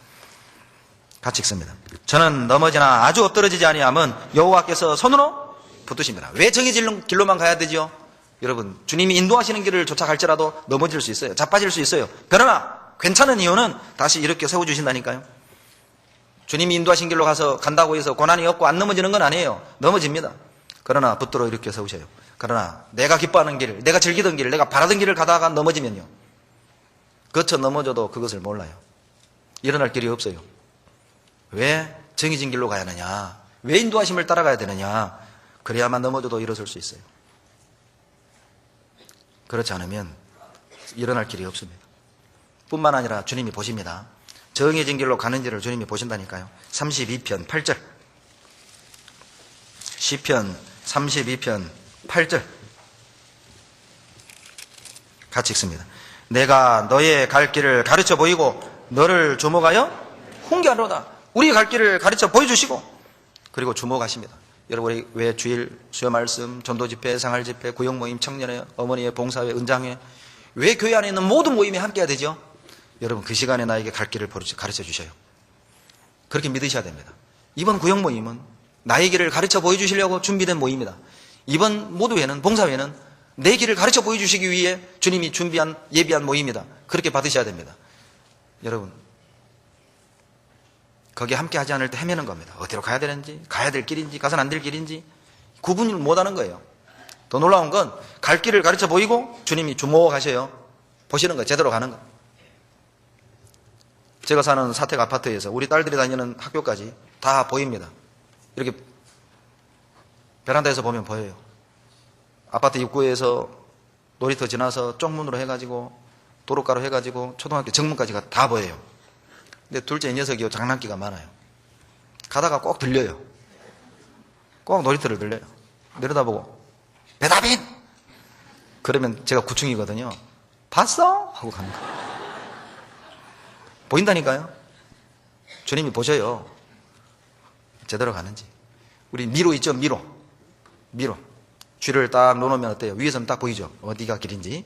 같이 읽습니다. 저는 넘어지나 아주 엎드러지지 아니함은 여호와께서 손으로 붙드십니다. 왜 정해진 길로만 가야 되죠? 여러분, 주님이 인도하시는 길을 쫓아갈지라도 넘어질 수 있어요. 자빠질 수 있어요. 그러나 괜찮은 이유는 다시 이렇게 세워주신다니까요. 주님이 인도하신 길로 가서 간다고 해서 고난이 없고 안 넘어지는 건 아니에요. 넘어집니다. 그러나 붙들어 이렇게 세우셔요. 그러나 내가 기뻐하는 길, 내가 즐기던 길, 내가 바라던 길을 가다가 넘어지면요, 거쳐 넘어져도 그것을 몰라요. 일어날 길이 없어요. 왜 정해진 길로 가야 하느냐? 왜 인도하심을 따라가야 되느냐? 그래야만 넘어져도 일어설 수 있어요. 그렇지 않으면 일어날 길이 없습니다. 뿐만 아니라 주님이 보십니다. 정해진 길로 가는지를 주님이 보신다니까요. 32편 8절. 시편 32편 8절. 같이 읽습니다. 내가 너의 갈 길을 가르쳐 보이고 너를 주목하여 훈계하노다. 우리의 갈 길을 가르쳐 보여주시고 그리고 주목하십니다. 여러분, 우리 왜 주일, 수요 말씀, 전도 집회, 생활 집회, 구역 모임, 청년회, 어머니의 봉사회, 은장회, 왜 교회 안에 있는 모든 모임에 함께해야 되죠? 여러분, 그 시간에 나에게 갈 길을 가르쳐 주셔요. 그렇게 믿으셔야 됩니다. 이번 구역 모임은 나의 길을 가르쳐 보여주시려고 준비된 모임이다. 이번 모두회는, 봉사회는 내 길을 가르쳐 보여주시기 위해 주님이 예비한 모임이다. 그렇게 받으셔야 됩니다. 여러분, 거기에 함께 하지 않을 때 헤매는 겁니다. 어디로 가야 되는지, 가야 될 길인지, 가서는 안 될 길인지 구분을 못하는 거예요. 더 놀라운 건 갈 길을 가르쳐 보이고 주님이 주목하셔요. 보시는 거예요. 제대로 가는 거. 제가 사는 사택 아파트에서 우리 딸들이 다니는 학교까지 다 보입니다. 이렇게 베란다에서 보면 보여요. 아파트 입구에서 놀이터 지나서 쪽문으로 해가지고 도로가로 해가지고 초등학교 정문까지가 다 보여요. 근데 둘째 녀석이 장난기가 많아요. 가다가 꼭 들려요. 꼭 놀이터를 들려요. 내려다보고 배다빈! 그러면 제가 9층이거든요. 봤어? 하고 가는 거예요. 보인다니까요. 주님이 보셔요. 제대로 가는지. 우리 미로 있죠? 미로. 쥐를 딱 놓으면 어때요? 위에서는 딱 보이죠? 어디가 길인지.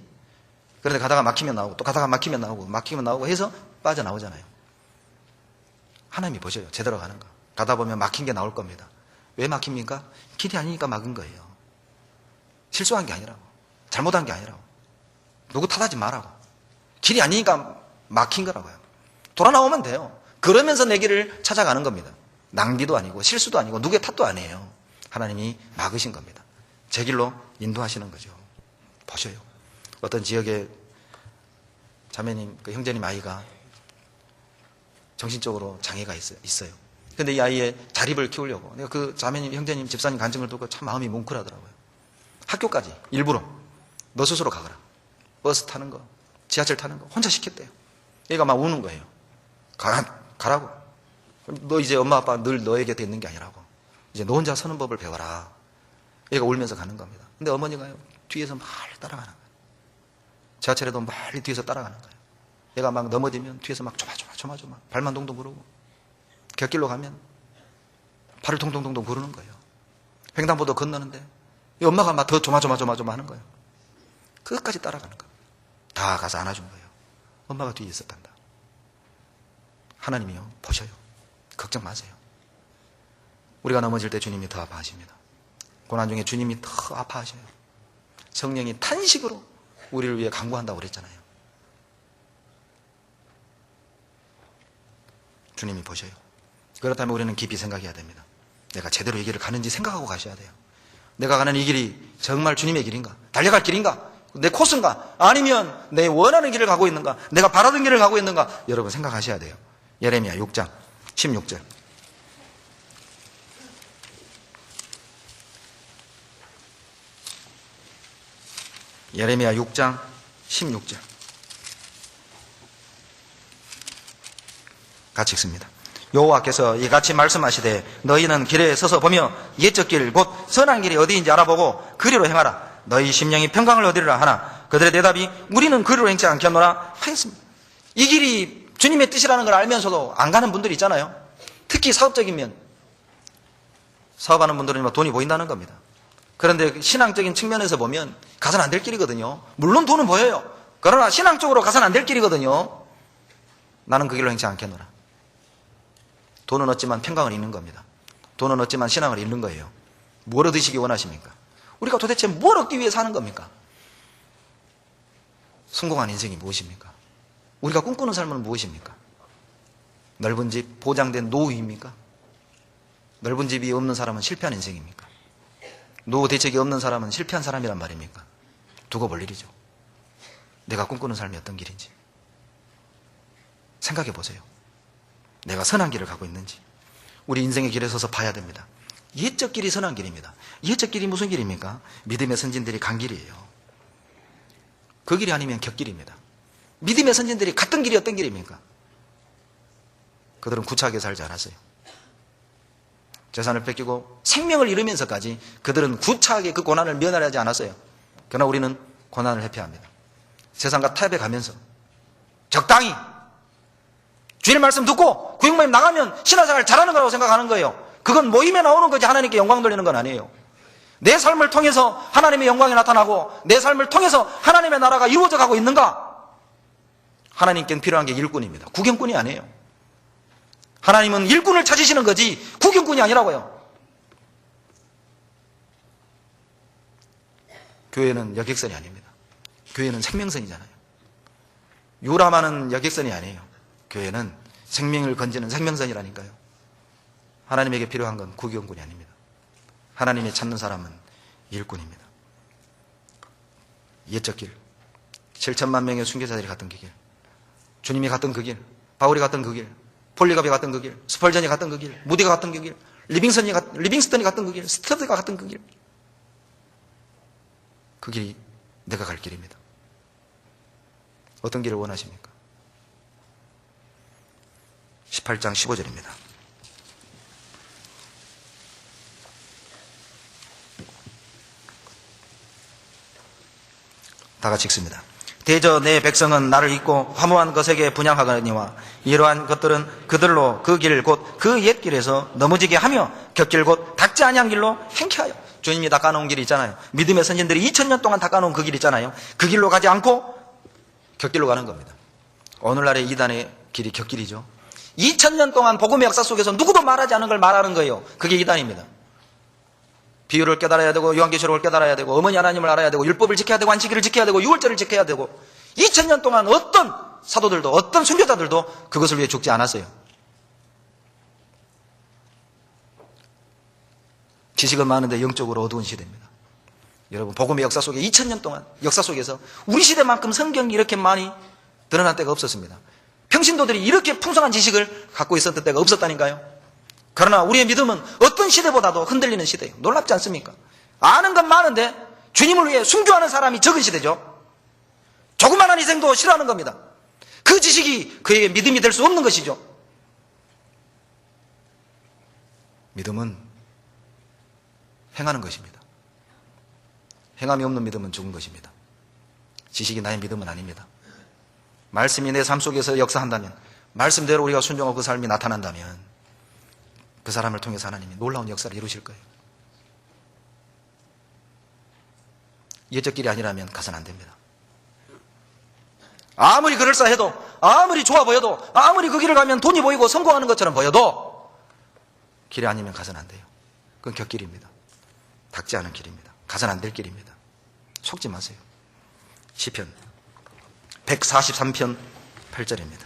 그런데 가다가 막히면 나오고 또 가다가 막히면 나오고 해서 빠져나오잖아요. 하나님이 보셔요. 제대로 가는 거. 가다 보면 막힌 게 나올 겁니다. 왜 막힙니까? 길이 아니니까 막은 거예요. 실수한 게 아니라고. 잘못한 게 아니라고. 누구 탓하지 말라고. 길이 아니니까 막힌 거라고요. 돌아 나오면 돼요. 그러면서 내 길을 찾아가는 겁니다. 낭비도 아니고 실수도 아니고 누구의 탓도 아니에요. 하나님이 막으신 겁니다. 제 길로 인도하시는 거죠. 보셔요. 어떤 지역에 자매님, 그 형제님 아이가 정신적으로 장애가 있어요. 근데 이 아이의 자립을 키우려고 내가 그 자매님, 형제님, 집사님 간증을 듣고 참 마음이 뭉클하더라고요. 학교까지 일부러 너 스스로 가거라. 버스 타는 거, 지하철 타는 거 혼자 시켰대요. 얘가 막 우는 거예요. 가라고. 너 이제 엄마 아빠 늘 너의 곁에 있는 게 아니라고. 이제 너 혼자 서는 법을 배워라. 얘가 울면서 가는 겁니다. 근데 어머니가요, 뒤에서 멀리 따라가는 거예요. 지하철에도 멀리 뒤에서 따라가는 거예요. 얘가 막 넘어지면 뒤에서 막 조마조마 발만 동동 구르고, 곁길로 가면 발을 동동동동 구르는 거예요. 횡단보도 건너는데 이 엄마가 막 더 조마조마 하는 거예요. 끝까지 따라가는 거예요. 다 가서 안아준 거예요. 엄마가 뒤에 있었단다. 하나님이요, 보셔요. 걱정 마세요. 우리가 넘어질 때 주님이 더 아파하십니다. 고난 중에 주님이 더 아파하셔요. 성령이 탄식으로 우리를 위해 간구한다고 그랬잖아요. 주님이 보셔요. 그렇다면 우리는 깊이 생각해야 됩니다. 내가 제대로 이 길을 가는지 생각하고 가셔야 돼요. 내가 가는 이 길이 정말 주님의 길인가? 달려갈 길인가? 내 코스인가? 아니면 내 원하는 길을 가고 있는가? 내가 바라던 길을 가고 있는가? 여러분 생각하셔야 돼요. 예레미야 6장 16절. 예레미야 6장 16절. 같이 읽습니다. 여호와께서 이같이 말씀하시되 너희는 길에 서서 보며 옛적 길 곧 선한 길이 어디인지 알아보고 그리로 행하라. 너희 심령이 평강을 얻으리라 하나 그들의 대답이 우리는 그리로 행치 않겠노라 하였습니다. 이 길이 주님의 뜻이라는 걸 알면서도 안 가는 분들이 있잖아요. 특히 사업적이면 사업하는 분들은 돈이 보인다는 겁니다. 그런데 신앙적인 측면에서 보면 가서는 안 될 길이거든요. 물론 돈은 보여요. 그러나 신앙적으로 가서는 안 될 길이거든요. 나는 그 길로 행치 않겠노라. 돈은 얻지만 평강을 잃는 겁니다. 돈은 얻지만 신앙을 잃는 거예요. 뭘 얻으시기 원하십니까? 우리가 도대체 뭘 얻기 위해 사는 겁니까? 성공한 인생이 무엇입니까? 우리가 꿈꾸는 삶은 무엇입니까? 넓은 집, 보장된 노후입니까? 넓은 집이 없는 사람은 실패한 인생입니까? 노후 대책이 없는 사람은 실패한 사람이란 말입니까? 두고 볼 일이죠. 내가 꿈꾸는 삶이 어떤 길인지 생각해 보세요. 내가 선한 길을 가고 있는지. 우리 인생의 길에 서서 봐야 됩니다. 옛적 길이 선한 길입니다. 옛적 길이 무슨 길입니까? 믿음의 선진들이 간 길이에요. 그 길이 아니면 곁길입니다. 믿음의 선진들이 갔던 길이 어떤 길입니까? 그들은 구차하게 살지 않았어요. 재산을 뺏기고 생명을 잃으면서까지 그들은 구차하게 그 고난을 면하지 않았어요. 그러나 우리는 고난을 회피합니다. 세상과 타협해 가면서 적당히 주님의 말씀 듣고 구역모임 나가면 신앙생활 잘하는 거라고 생각하는 거예요. 그건 모임에 나오는 거지 하나님께 영광 돌리는 건 아니에요. 내 삶을 통해서 하나님의 영광이 나타나고 내 삶을 통해서 하나님의 나라가 이루어져 가고 있는가? 하나님께는 필요한 게 일꾼입니다. 구경꾼이 아니에요. 하나님은 일꾼을 찾으시는 거지 구경꾼이 아니라고요. 교회는 여객선이 아닙니다. 교회는 생명선이잖아요. 유람하는 여객선이 아니에요. 교회는 생명을 건지는 생명선이라니까요. 하나님에게 필요한 건 구경꾼이 아닙니다. 하나님이 찾는 사람은 일꾼입니다. 옛적 길, 7천만 명의 순교자들이 갔던 그 길, 주님이 갔던 그 길, 바울이 갔던 그 길, 폴리갑이 갔던 그 길, 스펄전이 갔던 그 길, 무디가 갔던 그 길, 리빙스턴이 갔던 그 길, 스터드가 갔던 그 길. 그 길이 내가 갈 길입니다. 어떤 길을 원하십니까? 18장 15절입니다. 다 같이 읽습니다. 대저 내 백성은 나를 잊고 화무한 것에게 분향하거니와 이러한 것들은 그들로 그 길 곧 그 옛 길에서 넘어지게 하며 곁길 곧 닦지 아니한 길로 행케하여. 주님이 닦아놓은 길이 있잖아요. 믿음의 선진들이 2000년 동안 닦아놓은 그 길 있잖아요. 그 길로 가지 않고 곁길로 가는 겁니다. 오늘날의 이단의 길이 곁길이죠. 2000년 동안 복음의 역사 속에서 누구도 말하지 않은 걸 말하는 거예요. 그게 이단입니다. 비유를 깨달아야 되고 요한계시록을 깨달아야 되고 어머니 하나님을 알아야 되고 율법을 지켜야 되고 안식일을 지켜야 되고 유월절을 지켜야 되고 2000년 동안 어떤 사도들도 어떤 순교자들도 그것을 위해 죽지 않았어요. 지식은 많은데 영적으로 어두운 시대입니다. 여러분 복음의 역사 속에 2000년 동안 역사 속에서 우리 시대만큼 성경이 이렇게 많이 드러난 때가 없었습니다. 평신도들이 이렇게 풍성한 지식을 갖고 있었던 때가 없었다니까요. 그러나 우리의 믿음은 어떤 시대보다도 흔들리는 시대예요. 놀랍지 않습니까? 아는 건 많은데 주님을 위해 순교하는 사람이 적은 시대죠. 조그마한 희생도 싫어하는 겁니다. 그 지식이 그에게 믿음이 될 수 없는 것이죠. 믿음은 행하는 것입니다. 행함이 없는 믿음은 죽은 것입니다. 지식이 나의 믿음은 아닙니다. 말씀이 내 삶 속에서 역사한다면, 말씀대로 우리가 순종하고 그 삶이 나타난다면 그 사람을 통해서 하나님이 놀라운 역사를 이루실 거예요. 예적 길이 아니라면 가서는 안 됩니다. 아무리 그럴싸해도, 아무리 좋아 보여도, 아무리 그 길을 가면 돈이 보이고 성공하는 것처럼 보여도 길이 아니면 가서는 안 돼요. 그건 곁길입니다. 닿지 않은 길입니다. 가서는 안 될 길입니다. 속지 마세요. 시편 143편 8절입니다.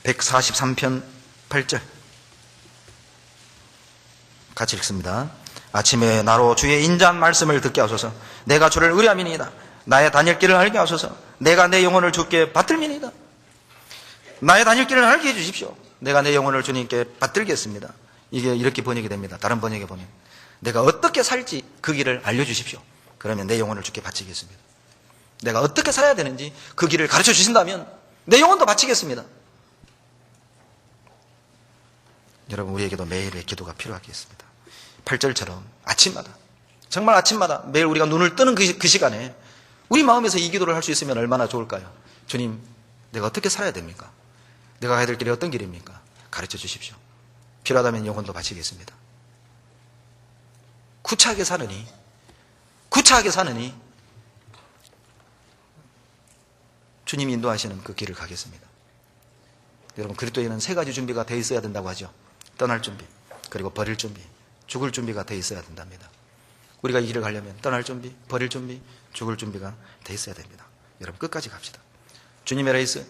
(143편) 8절 같이 읽습니다. 아침에 나로 주의 인자한 말씀을 듣게 하소서. 내가 주를 의뢰함이니이다. 나의 다닐 길을 알게 하소서. 내가 내 영혼을 주께 받들미니이다. 나의 다닐 길을 알게 해주십시오. 내가 내 영혼을 주님께 받들겠습니다. 이게 이렇게 번역이 됩니다. 다른 번역에 보면 내가 어떻게 살지 그 길을 알려주십시오. 그러면 내 영혼을 주께 바치겠습니다. 내가 어떻게 살아야 되는지 그 길을 가르쳐 주신다면 내 영혼도 바치겠습니다. 여러분 우리에게도 매일의 기도가 필요하겠습니다. 8절처럼 아침마다, 정말 아침마다 매일 우리가 눈을 뜨는 그 시간에 우리 마음에서 이 기도를 할 수 있으면 얼마나 좋을까요? 주님, 내가 어떻게 살아야 됩니까? 내가 가야 될 길이 어떤 길입니까? 가르쳐 주십시오. 필요하다면 영혼도 바치겠습니다. 구차하게 사느니 주님이 인도하시는 그 길을 가겠습니다. 여러분 그리스도에는 세 가지 준비가 돼 있어야 된다고 하죠. 떠날 준비, 그리고 버릴 준비, 죽을 준비가 돼 있어야 된답니다. 우리가 이 길을 가려면 떠날 준비, 버릴 준비, 죽을 준비가 돼 있어야 됩니다. 여러분 끝까지 갑시다. 주님의 레이스,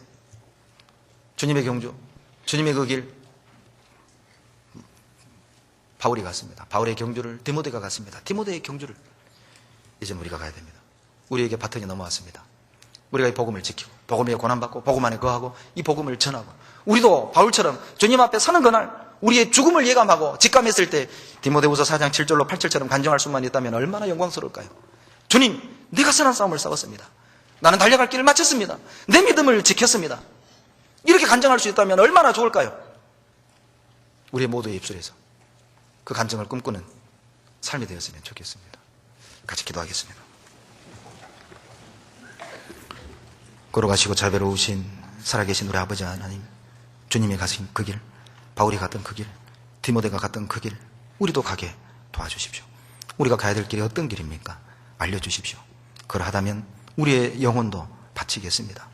주님의 경주, 주님의 그 길, 바울이 갔습니다. 바울의 경주를 디모데가 갔습니다. 디모데의 경주를 이제 우리가 가야 됩니다. 우리에게 바톤이 넘어왔습니다. 우리가 이 복음을 지키고 복음에 고난받고 복음 안에 거하고 이 복음을 전하고 우리도 바울처럼 주님 앞에 서는 그날 우리의 죽음을 예감하고 직감했을 때 디모데후서 4장 7절로 8절처럼 간증할 수만 있다면 얼마나 영광스러울까요? 주님, 내가 선한 싸움을 싸웠습니다. 나는 달려갈 길을 마쳤습니다. 내 믿음을 지켰습니다. 이렇게 간증할 수 있다면 얼마나 좋을까요? 우리 모두의 입술에서 그 간증을 꿈꾸는 삶이 되었으면 좋겠습니다. 같이 기도하겠습니다. 걸어가시고 자비로우신 살아계신 우리 아버지 하나님, 주님이 가신 그 길, 바울이 갔던 그 길, 디모데가 갔던 그 길, 우리도 가게 도와주십시오. 우리가 가야 될 길이 어떤 길입니까? 알려주십시오. 그러하다면 우리의 영혼도 바치겠습니다.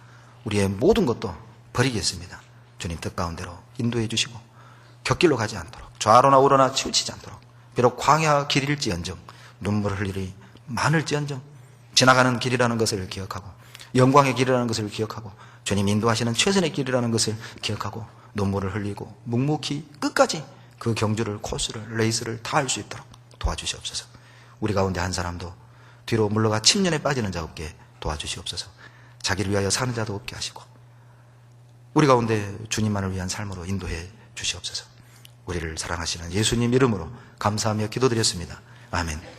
우리의 모든 것도 버리겠습니다. 주님 뜻 가운데로 인도해 주시고 곁길로 가지 않도록, 좌로나 우로나 치우치지 않도록, 비록 광야 길일지언정 눈물을 흘릴 일이 많을지언정 지나가는 길이라는 것을 기억하고 영광의 길이라는 것을 기억하고 주님 인도하시는 최선의 길이라는 것을 기억하고 눈물을 흘리고 묵묵히 끝까지 그 경주를, 코스를, 레이스를 다 할 수 있도록 도와주시옵소서. 우리 가운데 한 사람도 뒤로 물러가 침륜에 빠지는 자 없게 도와주시옵소서. 자기를 위하여 사는 자도 없게 하시고 우리 가운데 주님만을 위한 삶으로 인도해 주시옵소서. 우리를 사랑하시는 예수님 이름으로 감사하며 기도드렸습니다. 아멘.